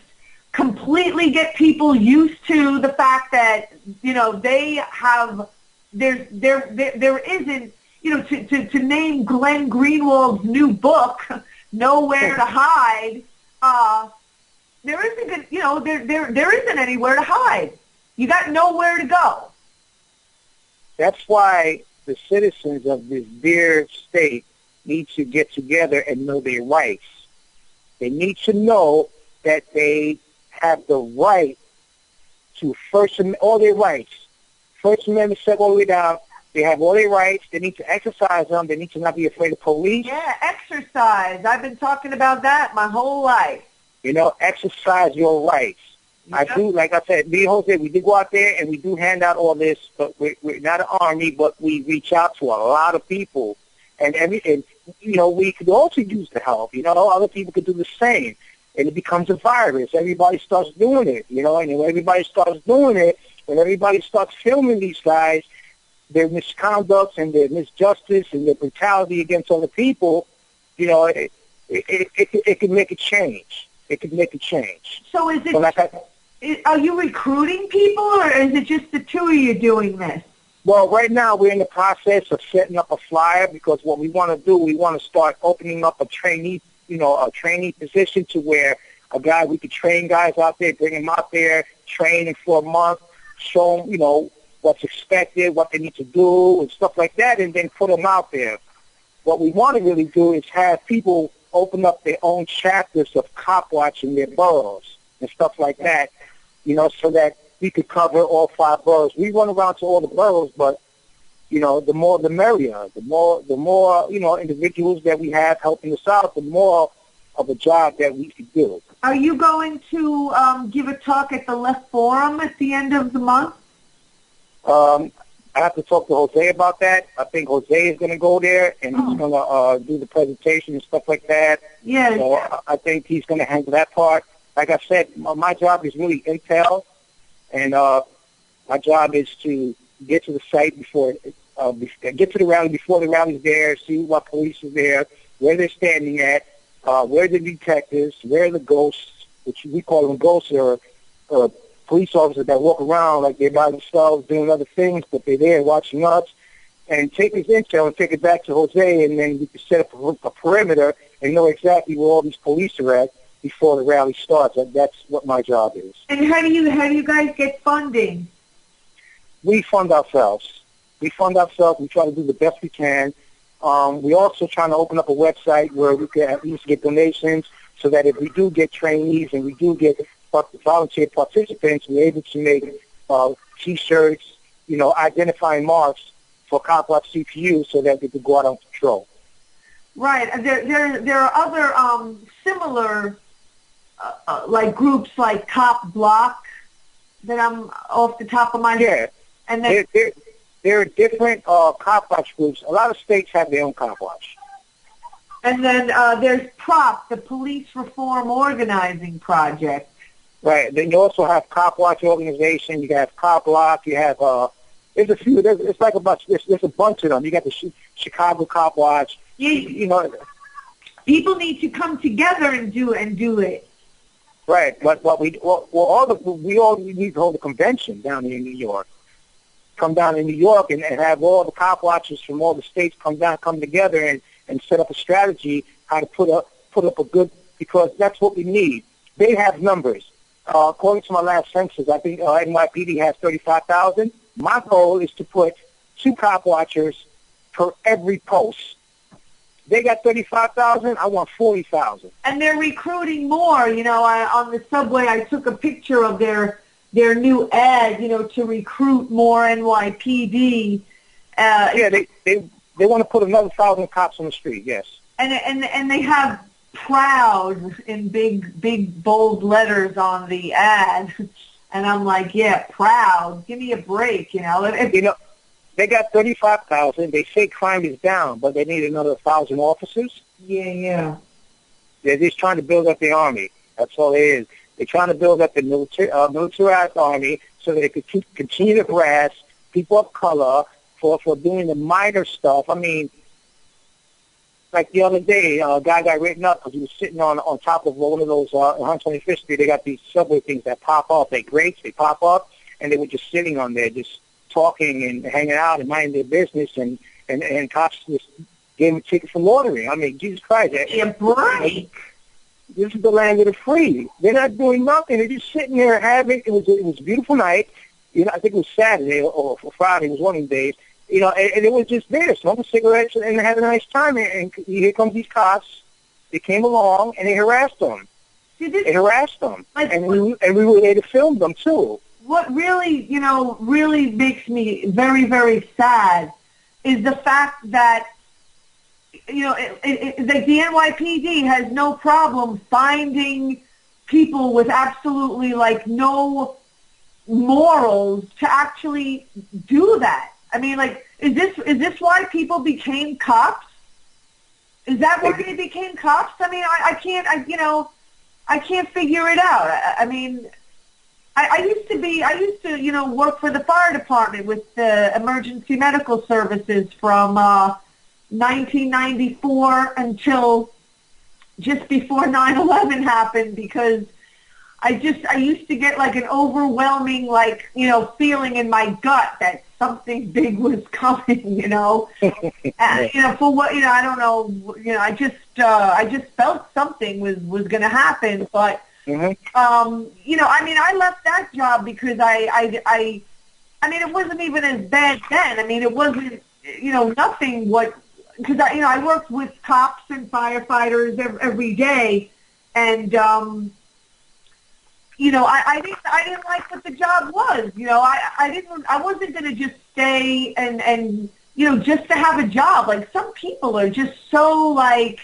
completely get people used to the fact that, they have, there isn't, to name Glenn Greenwald's new book, Nowhere to Hide, there isn't, there isn't anywhere to hide. You got nowhere to go. That's why the citizens of this dear state need to get together and know their rights. They need to know that they have the right to all their rights. First Amendment set all the way down. They have all their rights. They need to exercise them. They need to not be afraid of police. Yeah, exercise. I've been talking about that my whole life. Exercise your rights. Yep. I do, like I said, me and Jose, we do go out there and we do hand out all this, but we're not an army, but we reach out to a lot of people. And we could also use the help. Other people could do the same. And it becomes a virus. Everybody starts doing it, and when everybody starts doing it, when everybody starts filming these guys, their misconduct and their misjustice and their brutality against other people, it could make a change. It could make a change. So is it, are you recruiting people, or is it just the two of you doing this? Well, right now we're in the process of setting up a flyer, because what we want to do, we want to start opening up a trainee position to where we could train guys out there, bring them out there, train them for a month, show them, what's expected, what they need to do, and stuff like that, and then put them out there. What we want to really do is have people open up their own chapters of Cop Watch in their boroughs and stuff like that, so that we could cover all 5 boroughs. We run around to all the boroughs, but, the more the merrier. The more individuals that we have helping us out, the more of a job that we could do. Are you going to give a talk at the Left Forum at the end of the month? I have to talk to Jose about that. I think Jose is going to go there, and he's going to do the presentation and stuff like that. Yeah. So I think he's going to handle that part. Like I said, my job is really intel, and my job is to get to the site get to the rally before the rally's there, see what police is there, where they're standing at, where are the detectives, where are the ghosts, which we call them ghosts, or police officers that walk around like they're by themselves doing other things, but they're there watching us, and take this intel and take it back to Jose, and then we can set up a perimeter and know exactly where all these police are at before the rally starts. That's what my job is. And how do you guys get funding? We fund ourselves. We try to do the best we can. We're also trying to open up a website where we can at least get donations, so that if we do get trainees and we do get volunteer participants, we're able to make T-shirts, identifying marks for Cop Watch CPU, so that they could go out on patrol. Right. There are other similar like groups like Cop Block that I'm off the top of my head. And then there are different Cop Watch groups. A lot of states have their own Cop Watch. And then there's PROP, the Police Reform Organizing Project. Right. Then you also have Cop Watch organization. You have Cop Block. You have there's a few. It's like a bunch. There's a bunch of them. You got the Chicago Cop Watch. People need to come together and do it. Right. We all need to hold a convention down here in New York. Come down in New York and have all the cop watchers from all the states come together and set up a strategy how to put up a good, because that's what we need. They have numbers. According to my last census, I think NYPD has 35,000. My goal is to put 2 cop watchers per every post. They got 35,000. I want 40,000. And they're recruiting more. You know, on the subway, I took a picture of their new ad. You know, to recruit more NYPD. Yeah, they want to put another 1,000 cops on the street. Yes. And they have proud in big bold letters on the ad. And I'm like, yeah, proud. Give me a break. You know. They got 35,000. They say crime is down, but they need another 1,000 officers. Yeah. They're just trying to build up the army. That's all it is. They're trying to build up the militarized army so that they could continue to harass people of color for doing the minor stuff. I mean, like the other day, a guy got written up because he was sitting on top of one of those, on 125th Street. They got these subway things that pop up. They grates, they pop up, and they were just sitting on there, just talking and hanging out and minding their business, and cops just gave them a ticket for loitering. I mean, Jesus Christ. Yeah, break. This is the land of the free. They're not doing nothing. They're just sitting there having, it was a beautiful night. You know, I think it was Saturday or Friday. It was one of the days. You know, and it was just there, smoking cigarettes and having a nice time. And here comes these cops. They came along and they harassed them. They harassed them. And we were there to film them, too. What really makes me very, very sad is the fact that, like the NYPD has no problem finding people with absolutely, like, no morals to actually do that. I mean, like, is this why people became cops? Is that why they became cops? I mean, I can't figure it out. I mean, I used to work for the fire department with the emergency medical services from 1994 until just before 9/11 happened, because I used to get like an overwhelming, like, feeling in my gut that something big was coming, for what, I don't know, I just felt something was going to happen, but, I mean, I left that job because I mean, it wasn't even as bad then. I mean, it wasn't, nothing because I worked with cops and firefighters every day, and, I didn't like what the job was. I wasn't going to just stay and just to have a job. Like, some people are just so, like,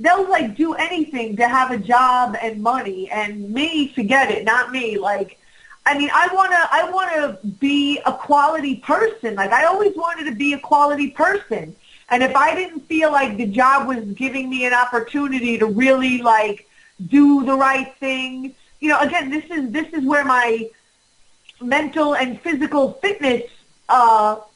they'll, like, do anything to have a job and money. And me, forget it, not me. Like, I mean, I want to be a quality person. Like, I always wanted to be a quality person. And if I didn't feel like the job was giving me an opportunity to really, like, do the right thing, again, this is where my mental and physical fitness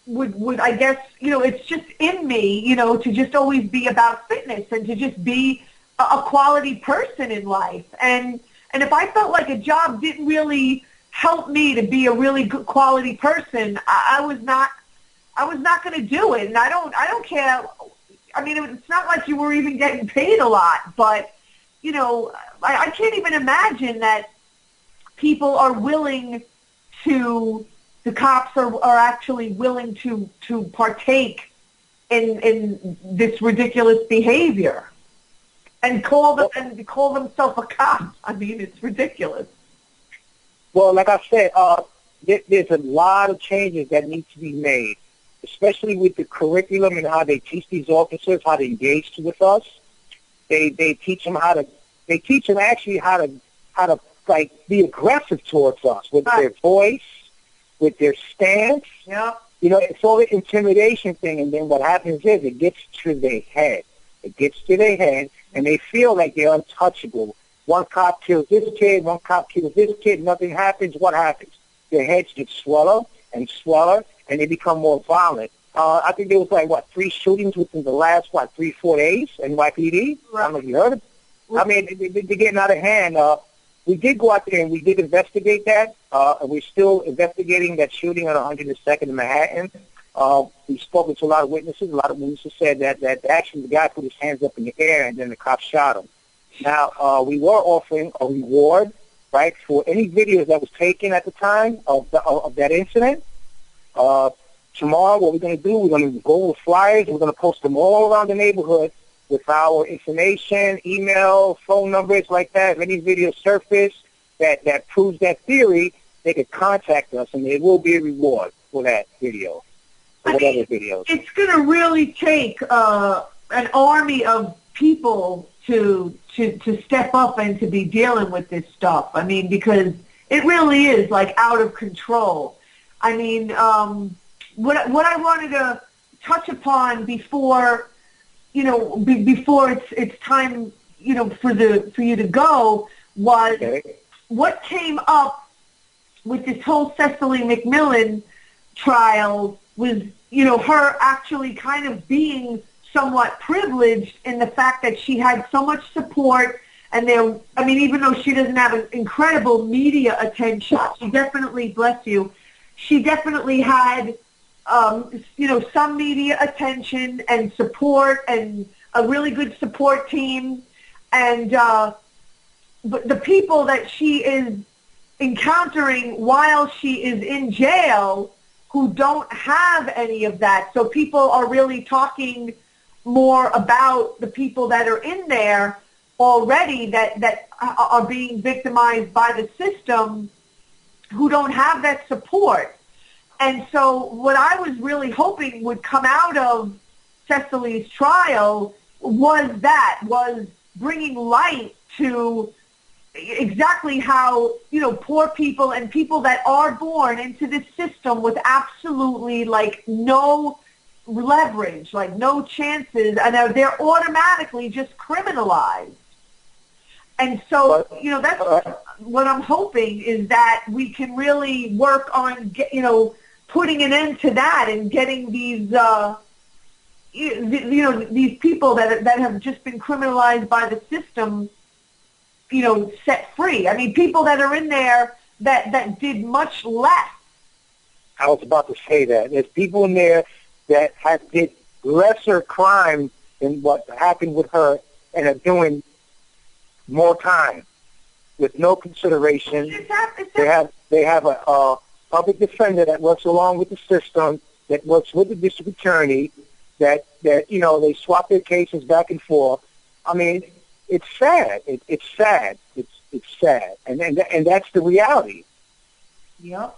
would I guess, it's just in me, to just always be about fitness and to just be a quality person in life. And if I felt like a job didn't really help me to be a really good quality person, I was not going to do it. And I don't care. I mean, it's not like you were even getting paid a lot, but, I can't even imagine that people are willing to, the cops are actually willing to partake in this ridiculous behavior and call themselves a cop. I mean, it's ridiculous. Well, like I said, there's a lot of changes that need to be made, especially with the curriculum and how they teach these officers how to engage with us. They teach them actually how to like be aggressive towards us with their voice, with their stance. Yeah. It's all the intimidation thing, and then what happens is it gets to their head. It gets to their head, and they feel like they're untouchable. One cop kills this kid, one cop kills this kid, nothing happens. What happens? Their heads get sweller and sweller, and they become more violent. I think there was 3 shootings within the last 3-4 days in NYPD. Right. I don't know if you heard it. I mean, they're getting out of hand. we did go out there and we did investigate that. And we're still investigating that shooting on 102nd in Manhattan. We've spoken to a lot of witnesses. A lot of witnesses said that actually the guy put his hands up in the air and then the cops shot him. Now, we were offering a reward, right, for any videos that was taken at the time of that incident. Tomorrow, what we're going to do, we're going to go with flyers. We're going to post them all around the neighborhood with our information, email, phone numbers like that. If any videos surface that proves that theory, they could contact us, and there will be a reward for that video, or whatever videos. It's going to really take an army of people to step up and to be dealing with this stuff. I mean, because it really is, like, out of control. I mean, what I wanted to touch upon before, you know, before it's time, you know, for you to go was what came up with this whole Cecily McMillan trial was, you know, her actually kind of being somewhat privileged in the fact that she had so much support. And there, I mean, even though she doesn't have an incredible media attention, she definitely, bless you, she definitely had, you know, some media attention and support and a really good support team. And but the people that she is encountering while she is in jail who don't have any of that. So people are really talking more about the people that are in there already that are being victimized by the system who don't have that support. And so what I was really hoping would come out of Cecily's trial was bringing light to exactly how, you know, poor people and people that are born into this system with absolutely, like, no leverage, like no chances, and they're automatically just criminalized. And so, you know, that's what I'm hoping is that we can really work on, you know, putting an end to that and getting these, you know, these people that have just been criminalized by the system, you know, set free. I mean, people that are in there that did much less. I was about to say that. There's people in there that did lesser crime than what happened with her and are doing more time with no consideration. They have a public defender that works along with the system, that works with the district attorney, that you know, they swap their cases back and forth. I mean, it's sad. It's sad. It's sad, and that's the reality. Yep.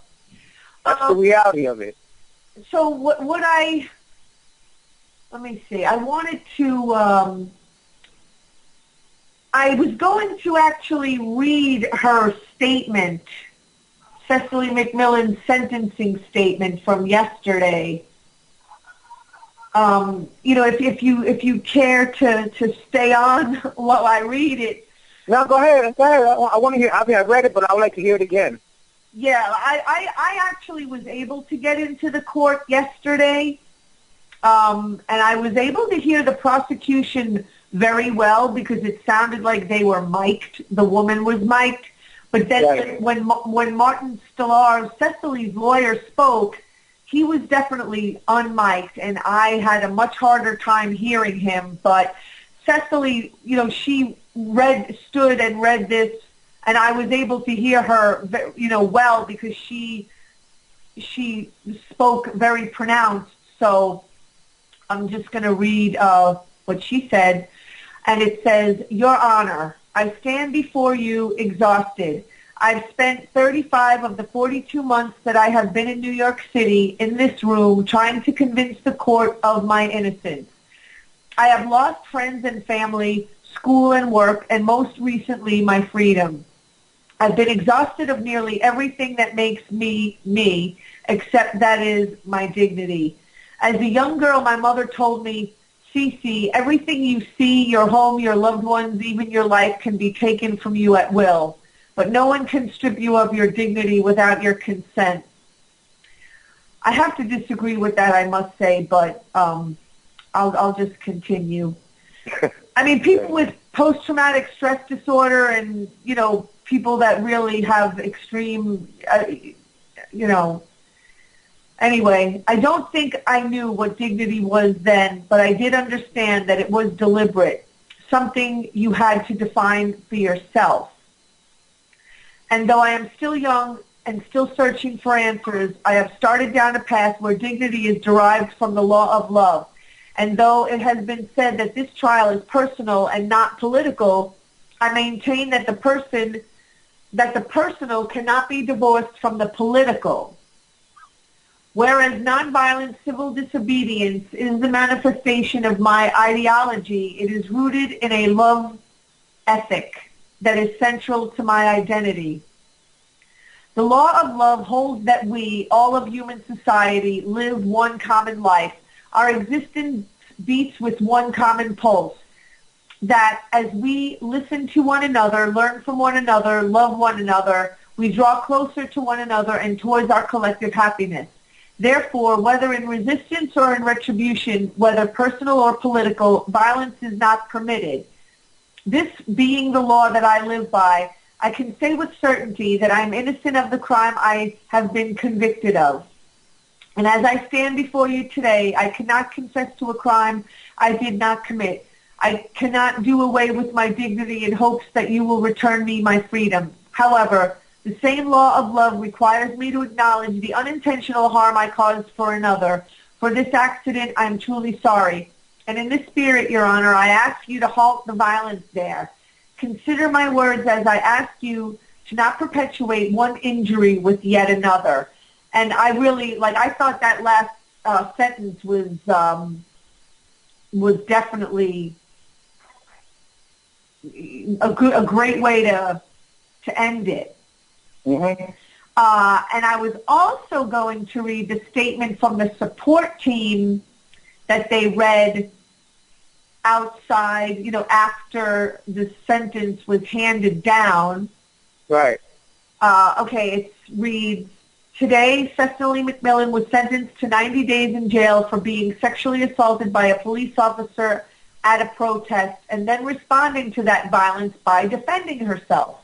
That's the reality of it. So let me see. I wanted to. I was going to actually read her statement, Cecily McMillan's sentencing statement from yesterday. You know, if you care to stay on while I read it. No, go ahead. I want to hear. I mean, I read it, but I would like to hear it again. Yeah, I actually was able to get into the court yesterday, and I was able to hear the prosecution very well because it sounded like they were mic'd. The woman was mic'd. But then when Martin Stellar, Cecily's lawyer, spoke, he was definitely unmiked, and I had a much harder time hearing him. But Cecily, you know, she stood and read this, and I was able to hear her, you know, well because she spoke very pronounced. So I'm just going to read what she said, and it says, "Your Honor, I stand before you exhausted. I've spent 35 of the 42 months that I have been in New York City in this room trying to convince the court of my innocence. I have lost friends and family, school and work, and most recently my freedom. I've been exhausted of nearly everything that makes me me, except that is my dignity. As a young girl, my mother told me, Cece, everything you see, your home, your loved ones, even your life can be taken from you at will. But no one can strip you of your dignity without your consent." I have to disagree with that, I must say, but I'll just continue. I mean, people with post-traumatic stress disorder and, you know, people that really have extreme, Anyway, I don't think I knew what dignity was then, but I did understand that it was deliberate, something you had to define for yourself. And though I am still young and still searching for answers, I have started down a path where dignity is derived from the law of love. And though it has been said that this trial is personal and not political, I maintain that the personal cannot be divorced from the political. Whereas nonviolent civil disobedience is the manifestation of my ideology, it is rooted in a love ethic that is central to my identity. The law of love holds that we, all of human society, live one common life. Our existence beats with one common pulse. That as we listen to one another, learn from one another, love one another, we draw closer to one another and towards our collective happiness. Therefore, whether in resistance or in retribution, whether personal or political, violence is not permitted. This being the law that I live by, I can say with certainty that I am innocent of the crime I have been convicted of. And as I stand before you today, I cannot confess to a crime I did not commit. I cannot do away with my dignity in hopes that you will return me my freedom. However, the same law of love requires me to acknowledge the unintentional harm I caused for another. For this accident, I am truly sorry. And in this spirit, Your Honor, I ask you to halt the violence there. Consider my words as I ask you to not perpetuate one injury with yet another. And I really, I thought that last sentence was definitely a great way to end it. Mm-hmm. And I was also going to read the statement from the support team that they read outside, after the sentence was handed down. Right. Okay, it reads, today, Cecily McMillan was sentenced to 90 days in jail for being sexually assaulted by a police officer at a protest and then responding to that violence by defending herself.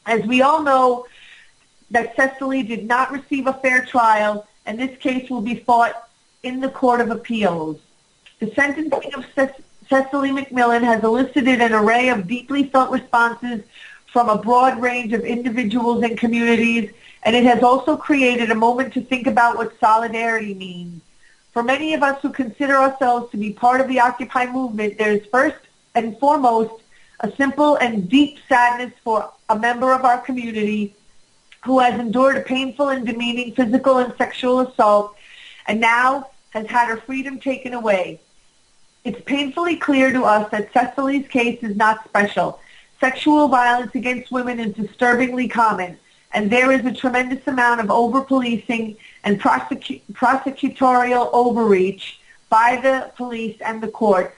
As we all know, that Cecily did not receive a fair trial, and this case will be fought in the Court of Appeals. The sentencing of Cecily McMillan has elicited an array of deeply felt responses from a broad range of individuals and communities, and it has also created a moment to think about what solidarity means. For many of us who consider ourselves to be part of the Occupy movement, there is first and foremost a simple and deep sadness for a member of our community who has endured a painful and demeaning physical and sexual assault and now has had her freedom taken away. It's painfully clear to us that Cecily's case is not special. Sexual violence against women is disturbingly common, and there is a tremendous amount of over-policing and prosecutorial overreach by the police and the courts,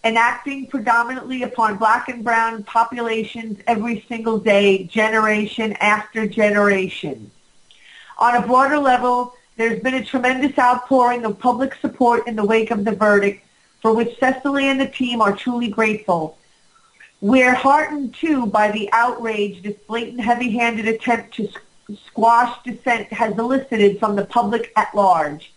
enacting predominantly upon black and brown populations every single day, generation after generation. On a broader level, there's been a tremendous outpouring of public support in the wake of the verdict, for which Cecily and the team are truly grateful. We're heartened, too, by the outrage this blatant, heavy-handed attempt to squash dissent has elicited from the public at large.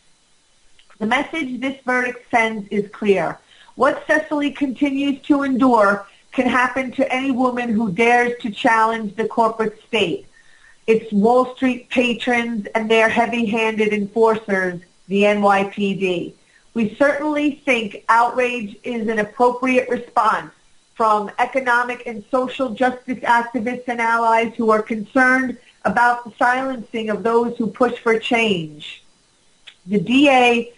The message this verdict sends is clear. What Cecily continues to endure can happen to any woman who dares to challenge the corporate state, its Wall Street patrons, and their heavy-handed enforcers, the NYPD. We certainly think outrage is an appropriate response from economic and social justice activists and allies who are concerned about the silencing of those who push for change. The DA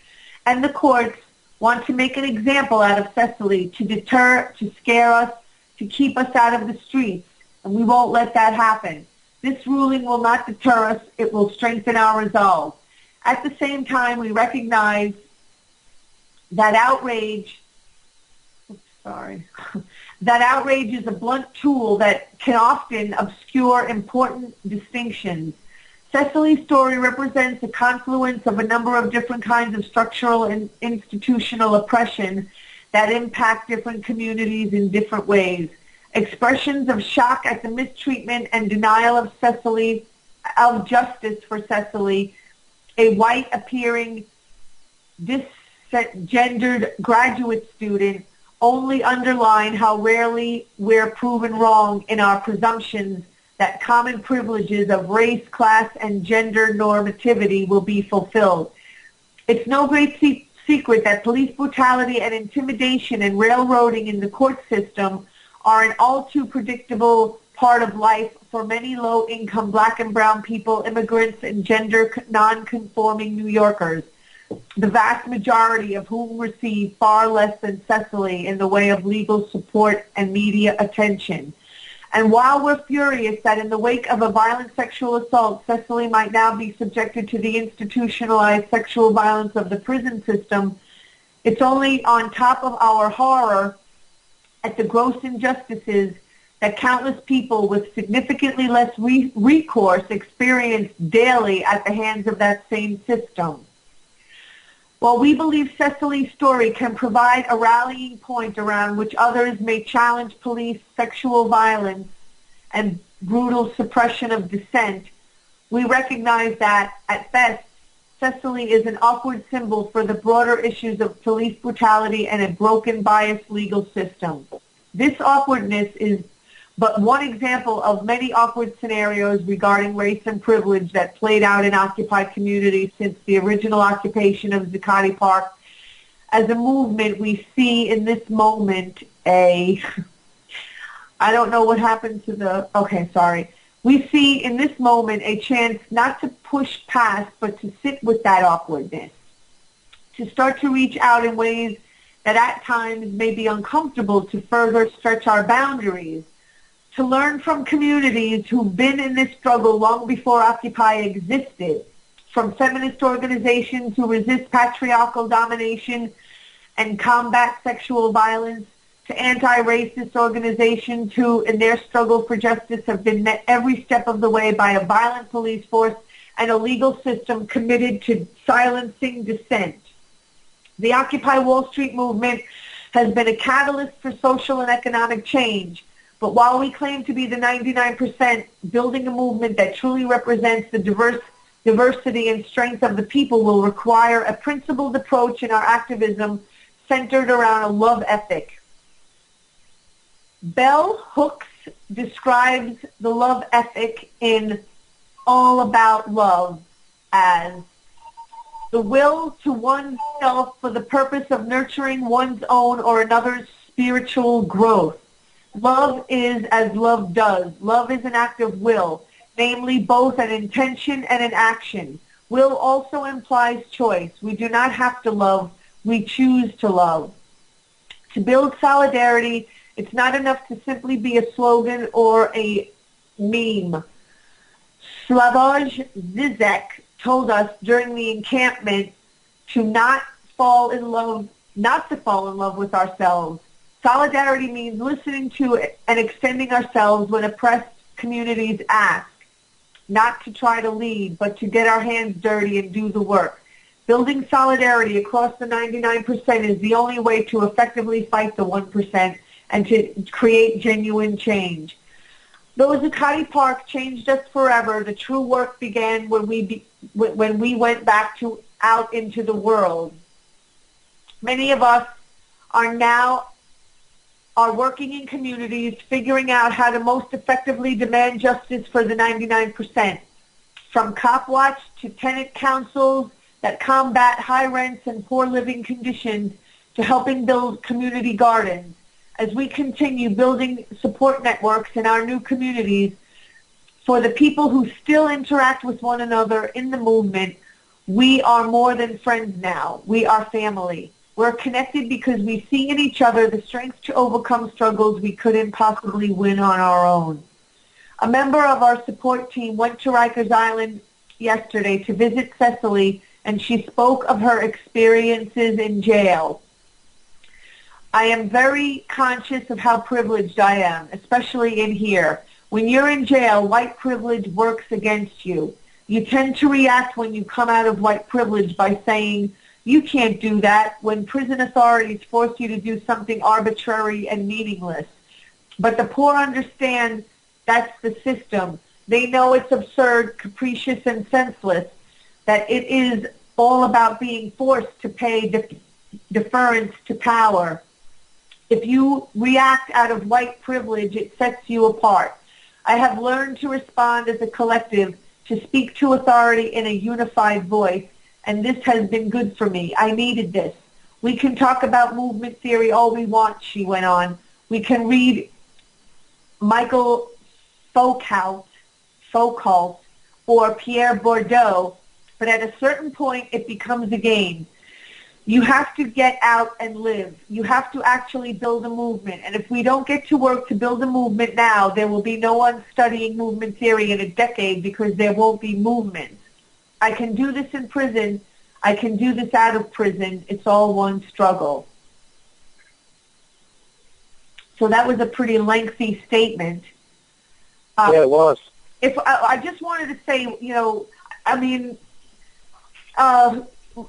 and the courts want to make an example out of Cecily to deter, to scare us, to keep us out of the streets, and we won't let that happen. This ruling will not deter us. It will strengthen our resolve. At the same time, we recognize that outrage is a blunt tool that can often obscure important distinctions. Cecily's story represents a confluence of a number of different kinds of structural and institutional oppression that impact different communities in different ways. Expressions of shock at the mistreatment and denial of justice for Cecily, a white-appearing, cisgendered graduate student, only underline how rarely we're proven wrong in our presumptions that common privileges of race, class, and gender normativity will be fulfilled. It's no great secret that police brutality and intimidation and railroading in the court system are an all too predictable part of life for many low-income black and brown people, immigrants, and gender non-conforming New Yorkers, the vast majority of whom receive far less than Cecily in the way of legal support and media attention. And while we're furious that in the wake of a violent sexual assault, Cecily might now be subjected to the institutionalized sexual violence of the prison system, it's only on top of our horror at the gross injustices that countless people with significantly less recourse experience daily at the hands of that same system. While we believe Cecily's story can provide a rallying point around which others may challenge police sexual violence and brutal suppression of dissent, we recognize that, at best, Cecily is an awkward symbol for the broader issues of police brutality and a broken, biased legal system. This awkwardness is but one example of many awkward scenarios regarding race and privilege that played out in occupied communities since the original occupation of Zuccotti Park. As a movement, we see in this moment I don't know what happened to we see in this moment a chance not to push past, but to sit with that awkwardness, to start to reach out in ways that at times may be uncomfortable, to further stretch our boundaries, to learn from communities who've been in this struggle long before Occupy existed, from feminist organizations who resist patriarchal domination and combat sexual violence, to anti-racist organizations who, in their struggle for justice, have been met every step of the way by a violent police force and a legal system committed to silencing dissent. The Occupy Wall Street movement has been a catalyst for social and economic change. But while we claim to be the 99%, building a movement that truly represents the diversity and strength of the people will require a principled approach in our activism centered around a love ethic. Bell Hooks describes the love ethic in All About Love as the will to oneself for the purpose of nurturing one's own or another's spiritual growth. Love is as love does. Love is an act of will, namely both an intention and an action. Will also implies choice. We do not have to love, we choose to love. To build solidarity, it's not enough to simply be a slogan or a meme. Slavoj Zizek told us during the encampment not to fall in love with ourselves. Solidarity means listening to and extending ourselves when oppressed communities ask, not to try to lead, but to get our hands dirty and do the work. Building solidarity across the 99% is the only way to effectively fight the 1% and to create genuine change. Though Zuccotti Park changed us forever, the true work began when we went back out into the world. Many of us are working in communities, figuring out how to most effectively demand justice for the 99%. From cop watch to tenant councils that combat high rents and poor living conditions, to helping build community gardens. As we continue building support networks in our new communities for the people who still interact with one another in the movement, we are more than friends now. We are family. We're connected because we see in each other the strength to overcome struggles we couldn't possibly win on our own. A member of our support team went to Rikers Island yesterday to visit Cecily, and she spoke of her experiences in jail. I am very conscious of how privileged I am, especially in here. When you're in jail, white privilege works against you. You tend to react when you come out of white privilege by saying, you can't do that, when prison authorities force you to do something arbitrary and meaningless. But the poor understand that's the system. They know it's absurd, capricious, and senseless, that it is all about being forced to pay deference to power. If you react out of white privilege, it sets you apart. I have learned to respond as a collective, to speak to authority in a unified voice, and this has been good for me. I needed this. We can talk about movement theory all we want, she went on. We can read Michael Foucault or Pierre Bourdieu, but at a certain point it becomes a game. You have to get out and live. You have to actually build a movement. And if we don't get to work to build a movement now, there will be no one studying movement theory in a decade because there won't be movement. I can do this in prison. I can do this out of prison. It's all one struggle. So that was a pretty lengthy statement. Yeah, it was. If I just wanted to say,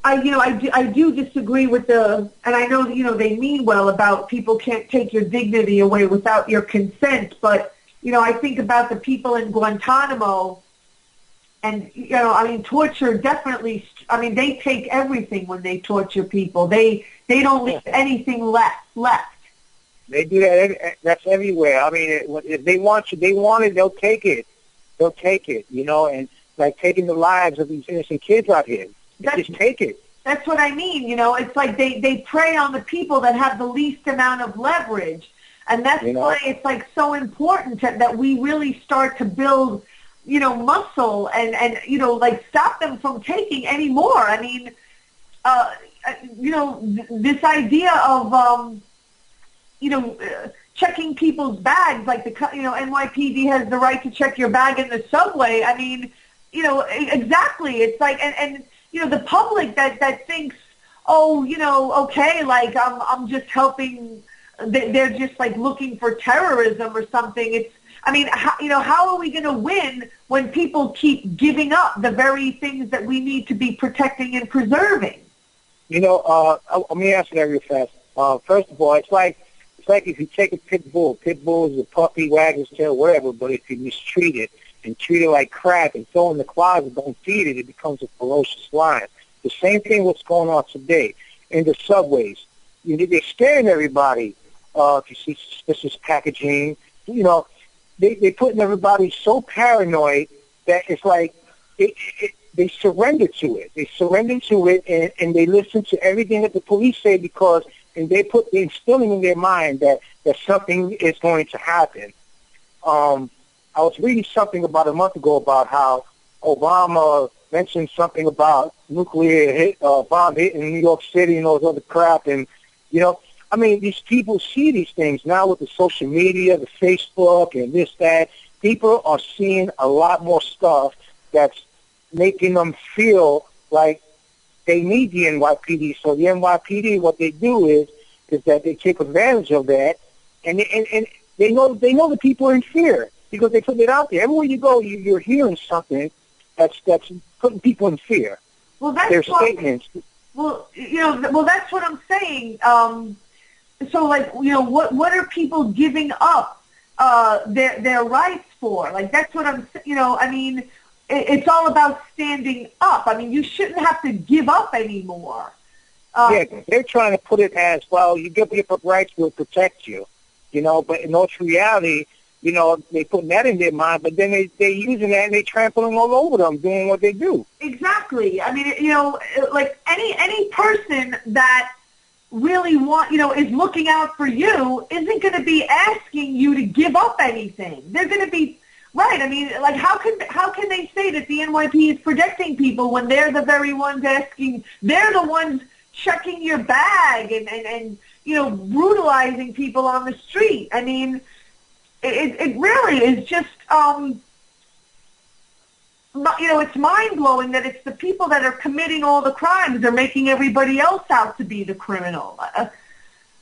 I do disagree with and I know, they mean well about people can't take your dignity away without your consent, but, I think about the people in Guantanamo and, torture definitely, they take everything when they torture people. They don't leave anything left. They do that. That's everywhere. If they want it, they'll take it. They'll take it, and like taking the lives of these innocent kids out here. Just take it. That's what I mean. It's like they prey on the people that have the least amount of leverage. And that's why it's like so important that we really start to build, muscle and like stop them from taking any more. This idea of, checking people's bags, like NYPD has the right to check your bag in the subway. Exactly. It's like, and the public that thinks, okay, like I'm just helping, they're just like looking for terrorism or something. How are we going to win when people keep giving up the very things that we need to be protecting and preserving? Let me answer that real fast. First of all, it's like if you take a pit bull is a puppy, wags its tail, whatever, but if you mistreat it and treat it like crap and throw it in the closet, don't feed it, it becomes a ferocious lion. The same thing what's going on today in the subways. They're scaring everybody. If you see suspicious packaging, they're putting everybody so paranoid that it's like they surrender to it. They surrender to it, and they listen to everything that the police say because they're instilling in their mind that something is going to happen. I was reading something about a month ago about how Obama mentioned something about nuclear bomb hitting New York City and all those other crap. And, these people see these things now with the social media, the Facebook and this, that. People are seeing a lot more stuff that's making them feel like they need the NYPD. So the NYPD, what they do is that they take advantage of that, and they know the people are in fear because they put it out there. Everywhere you go, you're hearing something that's putting people in fear. Well, that's their statements. Well, that's what I'm saying. So, like, what are people giving up their rights for? Like, that's what I'm. It's all about standing up. You shouldn't have to give up anymore. They're trying to put it as, well, you give up rights, we'll protect you. But in all true reality, they putting that in their mind, but then they're using that and they trampling all over them, doing what they do. Exactly. Like any person that really is looking out for you isn't going to be asking you to give up anything. They're going to be right. Like how can they say that the NYPD is protecting people when they're the very ones asking? They're the ones checking your bag and brutalizing people on the street. It really is just it's mind-blowing that it's the people that are committing all the crimes are making everybody else out to be the criminal.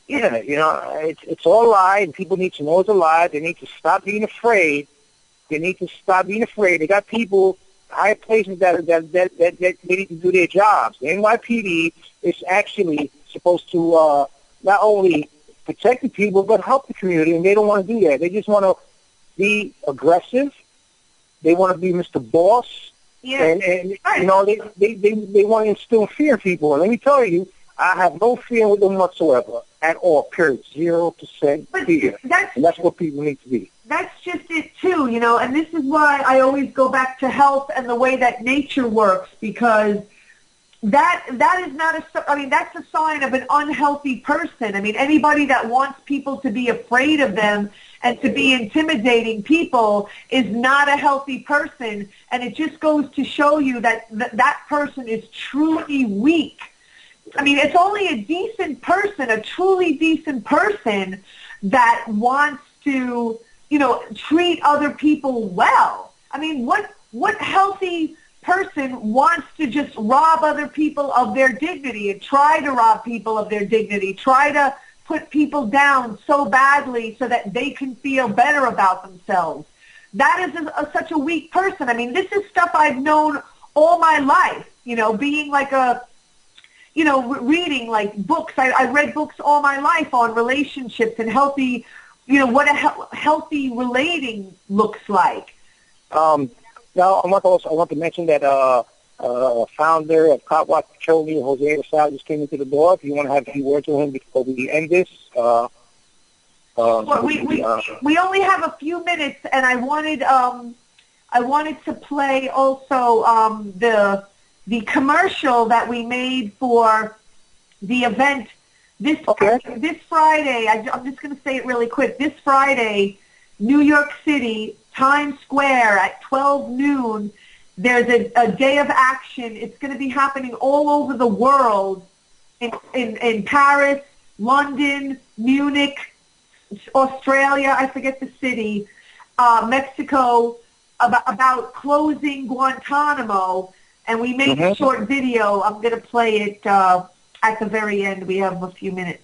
It's all a lie, and people need to know it's a lie. They need to stop being afraid. They got people, high places that they need to do their jobs. The NYPD is actually supposed to not only protect the people but help the community, and they don't want to do that. They just want to be aggressive. They want to be Mr. Boss. Yeah. And you know, they want to instill fear in people. And let me tell you, I have no fear with them whatsoever at all, period. 0% fear. And that's what people need to be. That's just it too, you know, and this is why I always go back to health and the way that nature works, because that is not that's a sign of an unhealthy person. I mean, anybody that wants people to be afraid of them and to be intimidating people is not a healthy person, and it just goes to show you that that person is truly weak. I mean, it's only a decent person, a truly decent person that wants to, you know, treat other people well. I mean, what healthy person wants to just rob other people of their dignity and try to rob people of their dignity, try to put people down so badly so that they can feel better about themselves? That is such a weak person. I mean, this is stuff I've known all my life, you know, being like you know, reading like books. I read books all my life on relationships and healthy, you know, what a healthy relating looks like. Now, I want to mention that founder of Cop Watch Petroleum, Jose LaSalle, just came into the door. If you want to have a few words with him before we end this. Well, we only have a few minutes, and I wanted to play also the commercial that we made for the event this Friday. I'm just going to say it really quick. This Friday, New York City, Times Square at 12 noon, there's a day of action. It's going to be happening all over the world, in Paris, London, Munich, Australia, I forget the city, Mexico, about closing Guantanamo. And we made a short video. I'm going to play it at the very end. We have a few minutes.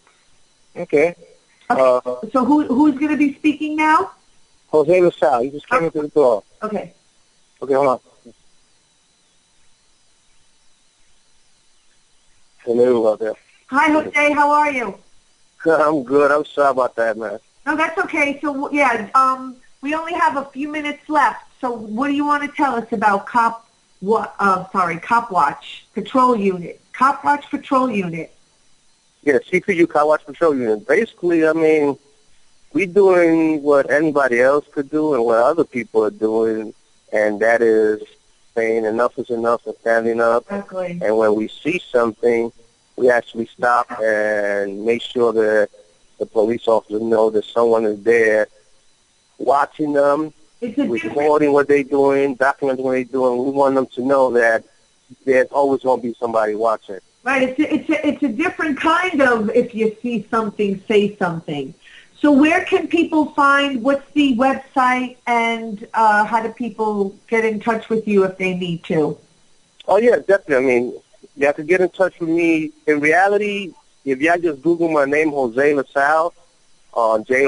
Okay. So who's going to be speaking now? Jose LaSalle. He just came into the door. Okay. Okay, hold on. Hello out there. Hi, Jose. How are you? I'm good. I'm sorry about that, man. No, that's okay. So, yeah, we only have a few minutes left. So what do you want to tell us about Cop Watch Patrol Unit? Cop Watch Patrol Unit. Yeah, CPU Cop Watch Patrol Unit. Basically, I mean, we're doing what anybody else could do and what other people are doing, and that is saying enough is enough and standing up. Exactly. And when we see something, we actually stop and make sure that the police officers know that someone is there watching them, recording what they're doing, documenting what they're doing. We want them to know that there's always going to be somebody watching. Right. It's a different kind of, if you see something, say something. So where can people find, what's the website, and how do people get in touch with you if they need to? Oh, yeah, definitely. I mean, you have to get in touch with me. In reality, if y'all just Google my name, Jose LaSalle, Jose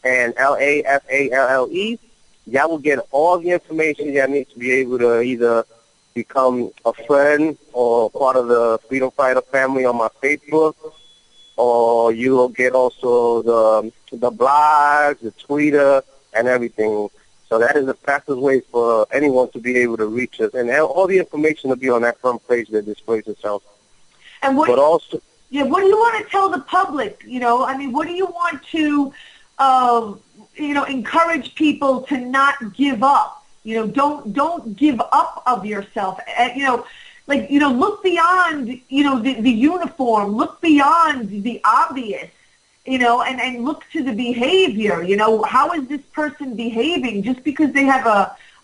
and LaFalle, y'all will get all the information y'all need to be able to either become a friend or part of the Freedom Fighter family on my Facebook, or you will get also the blogs, the Twitter, and everything. So that is the fastest way for anyone to be able to reach us. And all the information will be on that front page that displays itself. And what, but also, yeah, what do you want to tell the public? You know, I mean, what do you want to, encourage people to not give up? You know, don't give up of yourself. Look beyond, the uniform. Look beyond the obvious. And look to the behavior. How is this person behaving? Just because they have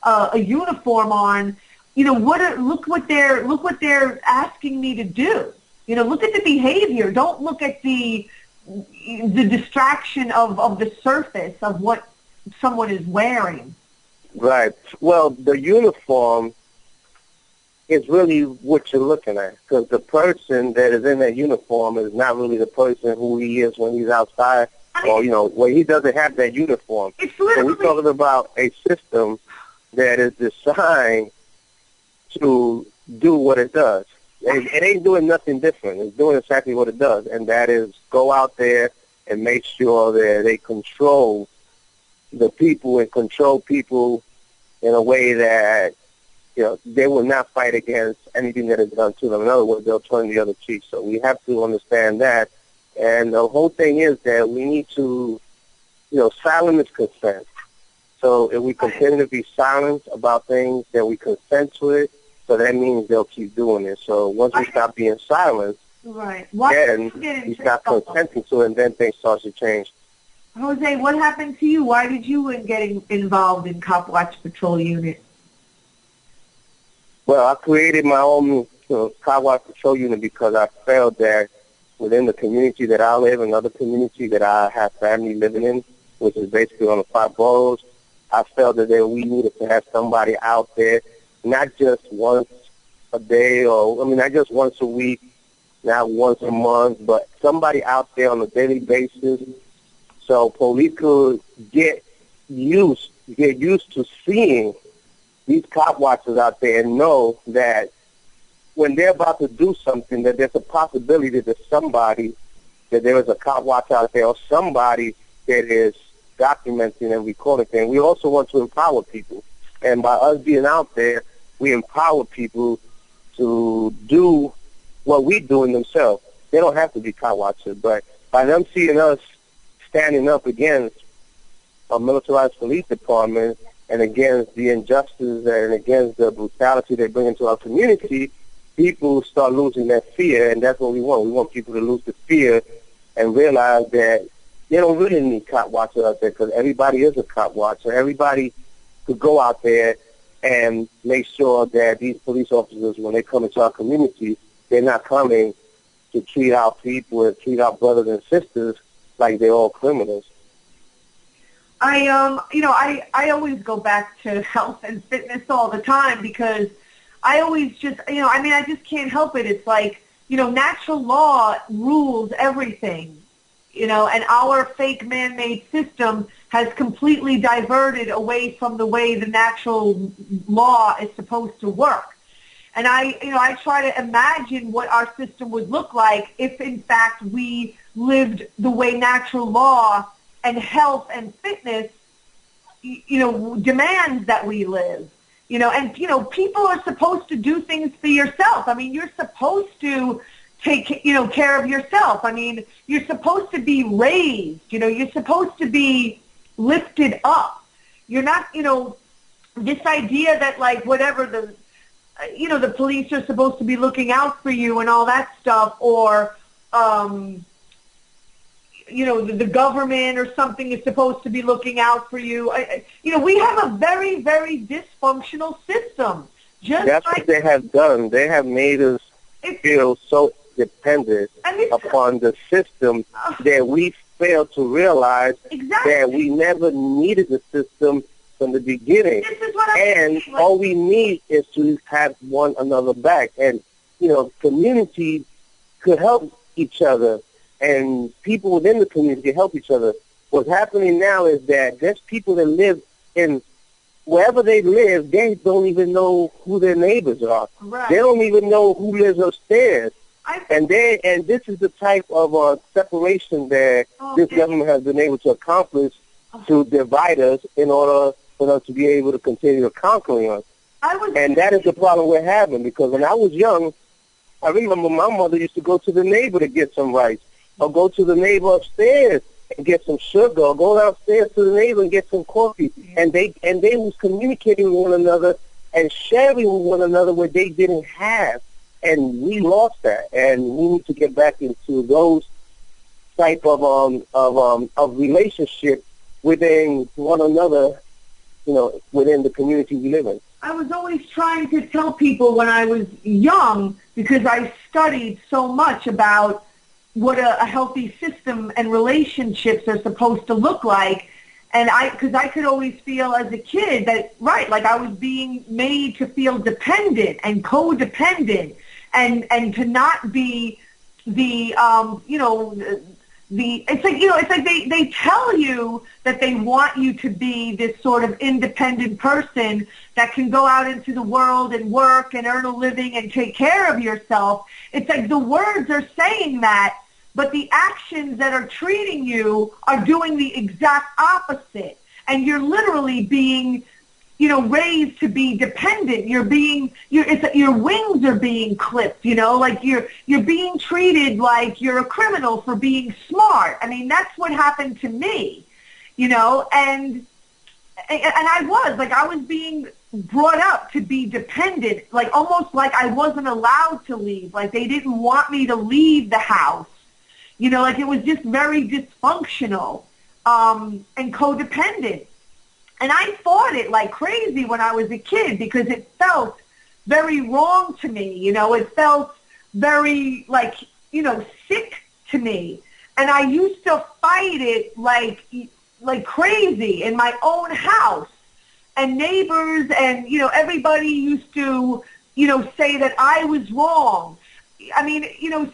a uniform on, look what they're asking me to do. Look at the behavior. Don't look at the distraction of the surface of what someone is wearing. Right. Well, the uniform is really what you're looking at, because the person that is in that uniform is not really the person who he is when he's outside, when he doesn't have that uniform. It's literally, so we're talking about a system that is designed to do what it does. It ain't doing nothing different. It's doing exactly what it does, and that is go out there and make sure that they control the people and control people in a way that, they will not fight against anything that is done to them. In other words, they'll turn the other cheek. So we have to understand that. And the whole thing is that we need to, silence is consent. So if we continue to be silent about things, then we consent to it. So that means they'll keep doing it. So once we stop being silent, right. then we stop consenting to it, and then things start to change. Jose, what happened to you? Why did you get involved in Cop Watch Patrol Unit? Well, I created my own Cop Watch Patrol Unit because I felt that within the community that I live, another community that I have family living in, which is basically on the 5 boroughs, I felt that we needed to have somebody out there, not just once a day not just once a week, not once a month, but somebody out there on a daily basis so police could get used to seeing these cop watchers out there and know that when they're about to do something, that there's a possibility that there is a cop watch out there or somebody that is documenting and recording things. We also want to empower people. And by us being out there, we empower people to do what we're doing themselves. They don't have to be cop watchers, but by them seeing us standing up against a militarized police department and against the injustice and against the brutality they bring into our community, people start losing their fear, and that's what we want. We want people to lose the fear and realize that they don't really need cop watchers out there because everybody is a cop watcher. Everybody could go out there and make sure that these police officers, when they come into our community, they're not coming to treat our people and treat our brothers and sisters like they're all criminals. I always go back to health and fitness all the time because I always just, I just can't help it. It's like, natural law rules everything, and our fake man-made system has completely diverted away from the way the natural law is supposed to work. And I try to imagine what our system would look like if, in fact, we lived the way natural law and health and fitness, demands that we live. And people are supposed to do things for yourself. I mean, you're supposed to take, care of yourself. I mean, you're supposed to be raised. You're supposed to be lifted up. You're not, this idea that like whatever the police are supposed to be looking out for you and all that stuff, or the government or something is supposed to be looking out for you. We have a very, very dysfunctional system. That's what they have done. They have made us feel so dependent upon the system that we fail to realize that we never needed the system from the beginning. All we need is to have one another back. And, community could help each other. And people within the community help each other. What's happening now is that there's people that live in wherever they live, they don't even know who their neighbors are. Right. They don't even know who lives upstairs. And this is the type of separation that this government has been able to accomplish to divide us in order for us to be able to continue to conquer us. And that is the problem we're having, because when I was young, I remember my mother used to go to the neighbor to get some rice, or go to the neighbor upstairs and get some sugar, or go downstairs to the neighbor and get some coffee. And they was communicating with one another and sharing with one another what they didn't have. And we lost that, and we need to get back into those type of relationship within one another, within the community we live in. I was always trying to tell people when I was young, because I studied so much about what a healthy system and relationships are supposed to look like. And because I could always feel as a kid that, like I was being made to feel dependent and codependent, and to not be the it's like, it's like they tell you that they want you to be this sort of independent person that can go out into the world and work and earn a living and take care of yourself. It's like the words are saying that, but the actions that are treating you are doing the exact opposite. And you're literally being, raised to be dependent. Your wings are being clipped, like you're being treated like you're a criminal for being smart. I mean, that's what happened to me, and I was being brought up to be dependent, like almost like I wasn't allowed to leave. Like they didn't want me to leave the house. Like it was just very dysfunctional and codependent. And I fought it like crazy when I was a kid because it felt very wrong to me. It felt very sick to me. And I used to fight it like crazy in my own house. And neighbors and, everybody used to, say that I was wrong. I mean,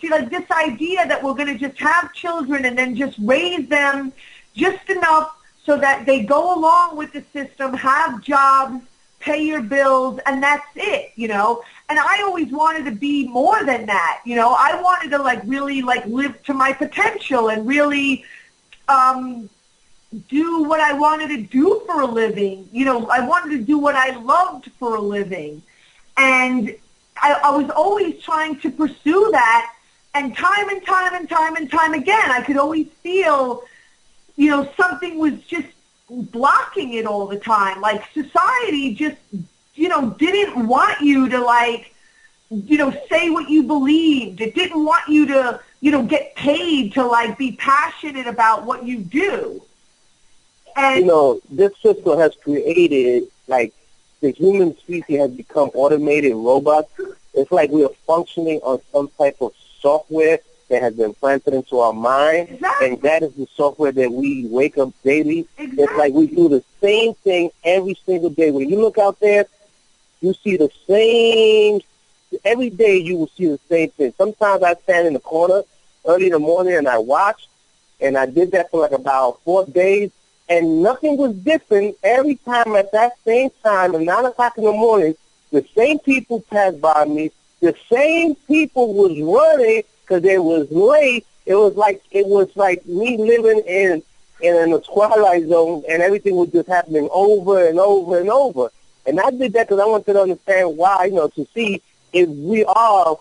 like this idea that we're going to just have children and then just raise them just enough so that they go along with the system, have jobs, pay your bills, and that's it, And I always wanted to be more than that, I wanted to really live to my potential and really do what I wanted to do for a living. I wanted to do what I loved for a living. And I was always trying to pursue that, and time and time and time and time again, I could always feel, something was just blocking it all the time. Like society just, didn't want you to say what you believed. It didn't want you to, get paid to be passionate about what you do. And this system has created the human species has become automated robots. It's like we are functioning on some type of software that has been planted into our mind, exactly. And that is the software that we wake up daily. Exactly. It's like we do the same thing every single day. When you look out there, you see the same, every day you will see the same thing. Sometimes I stand in the corner early in the morning and I watch, and I did that for about 4 days, and nothing was different. Every time at that same time at 9 o'clock in the morning, the same people passed by me. The same people was running because they was late. It was like me living in a twilight zone, and everything was just happening over and over and over. And I did that because I wanted to understand why, to see if we are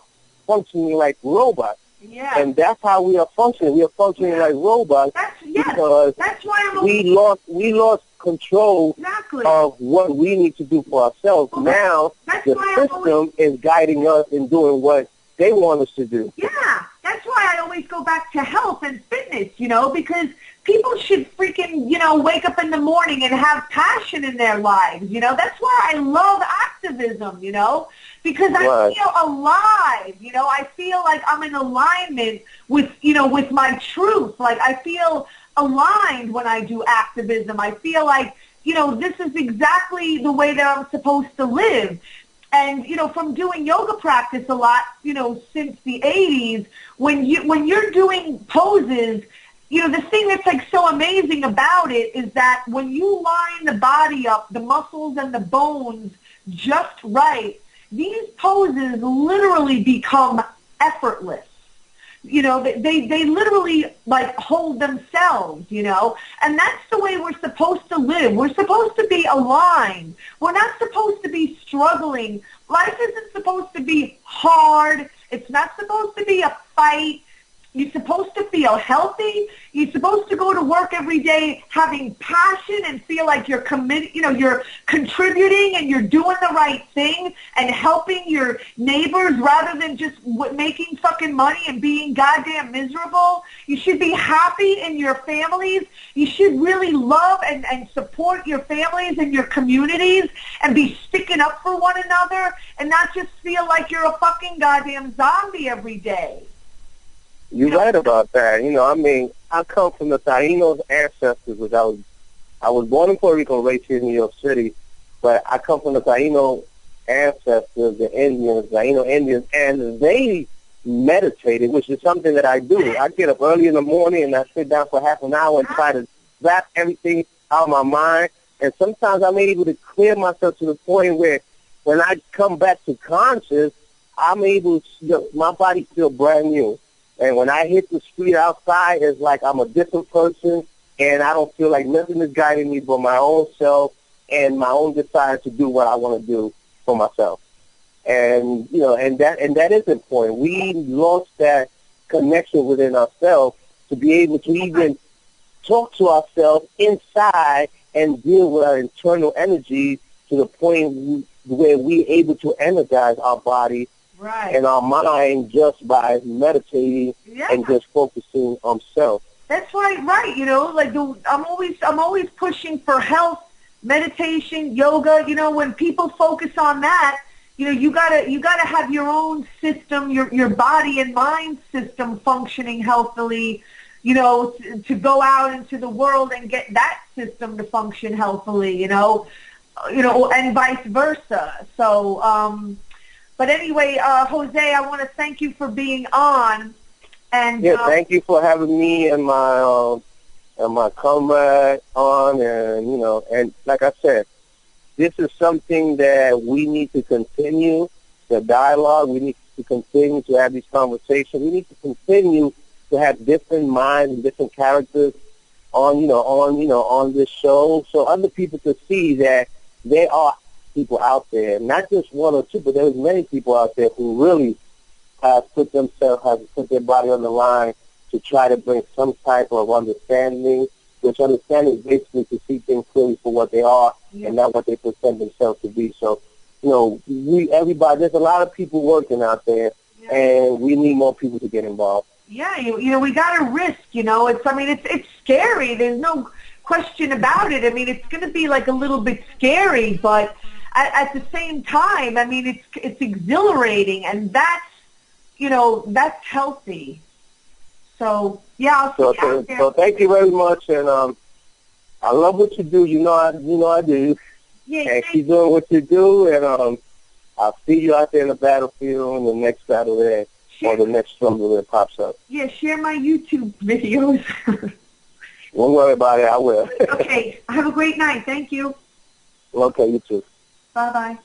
functioning like robots. Yeah. And that's how we are functioning. We are functioning like robots because that's why we lost control of what we need to do for ourselves. Well, now the system is guiding us in doing what they want us to do. Yeah, that's why I always go back to health and fitness, because people should freaking, wake up in the morning and have passion in their lives, That's why I love activism, because I feel alive, I feel like I'm in alignment with, with my truth. Like I feel aligned when I do activism. I feel like, this is exactly the way that I'm supposed to live. And, from doing yoga practice a lot, since the 80s, when you're doing poses, the thing that's so amazing about it is that when you line the body up, the muscles and the bones just right, these poses literally become effortless. They literally hold themselves, and that's the way we're supposed to live. We're supposed to be aligned. We're not supposed to be struggling. Life isn't supposed to be hard. It's not supposed to be a fight. You're supposed to feel healthy. You're supposed to go to work every day having passion and feel like you're committed, you're contributing and you're doing the right thing and helping your neighbors rather than just making fucking money and being goddamn miserable. You should be happy in your families. You should really love and support your families and your communities and be sticking up for one another and not just feel like you're a fucking goddamn zombie every day. You're right about that. I come from the Taínos ancestors, which I was born in Puerto Rico, raised here in New York City, but I come from the Taíno ancestors, the Indians, Taíno Indians, and they meditating, which is something that I do. I get up early in the morning and I sit down for half an hour and try to zap everything out of my mind. And sometimes I'm able to clear myself to the point where when I come back to conscious, I'm able to, my body feels brand new. And when I hit the street outside, it's like I'm a different person, and I don't feel like nothing is guiding me but my own self and my own desire to do what I want to do for myself. And, you know, and that is important. We lost that connection within ourselves to be able to even talk to ourselves inside and deal with our internal energy to the point where we're able to energize our body and our mind just by meditating and just focusing on self. That's right. You know, like I'm always pushing for health, meditation, yoga. You know, when people focus on that, you know, you gotta have your own system, your body and mind system functioning healthily. You know, to go out into the world and get that system to function healthily. You know, and vice versa. So, but anyway, Jose, I want to thank you for being on. And thank you for having me and my comrade on. And you know, and like I said, this is something that we need to continue the dialogue. We need to continue to have these conversations. We need to continue to have different minds and different characters on this show, so other people can see that there are people out there, not just one or two, but there's many people out there who really have put their body on the line to try to bring some type of understanding, which understanding is basically to see things clearly for what they are and not what they present themselves to be. So, you know, there's a lot of people working out there, and we need more people to get involved. Yeah, you know, we got to risk, you know. It's scary. There's no question about it. I mean, it's going to be like a little bit scary, but at the same time, I mean, it's exhilarating, and that's healthy. So, yeah, so thank you very much, and I love what you do. You know I do. Yeah, and keep doing what you do, and I'll see you out there in the battlefield in the next battle there. Or the next struggle that pops up. Yeah, share my YouTube videos. Don't worry about it. I will. Okay. Have a great night. Thank you. Okay, you too. Bye-bye.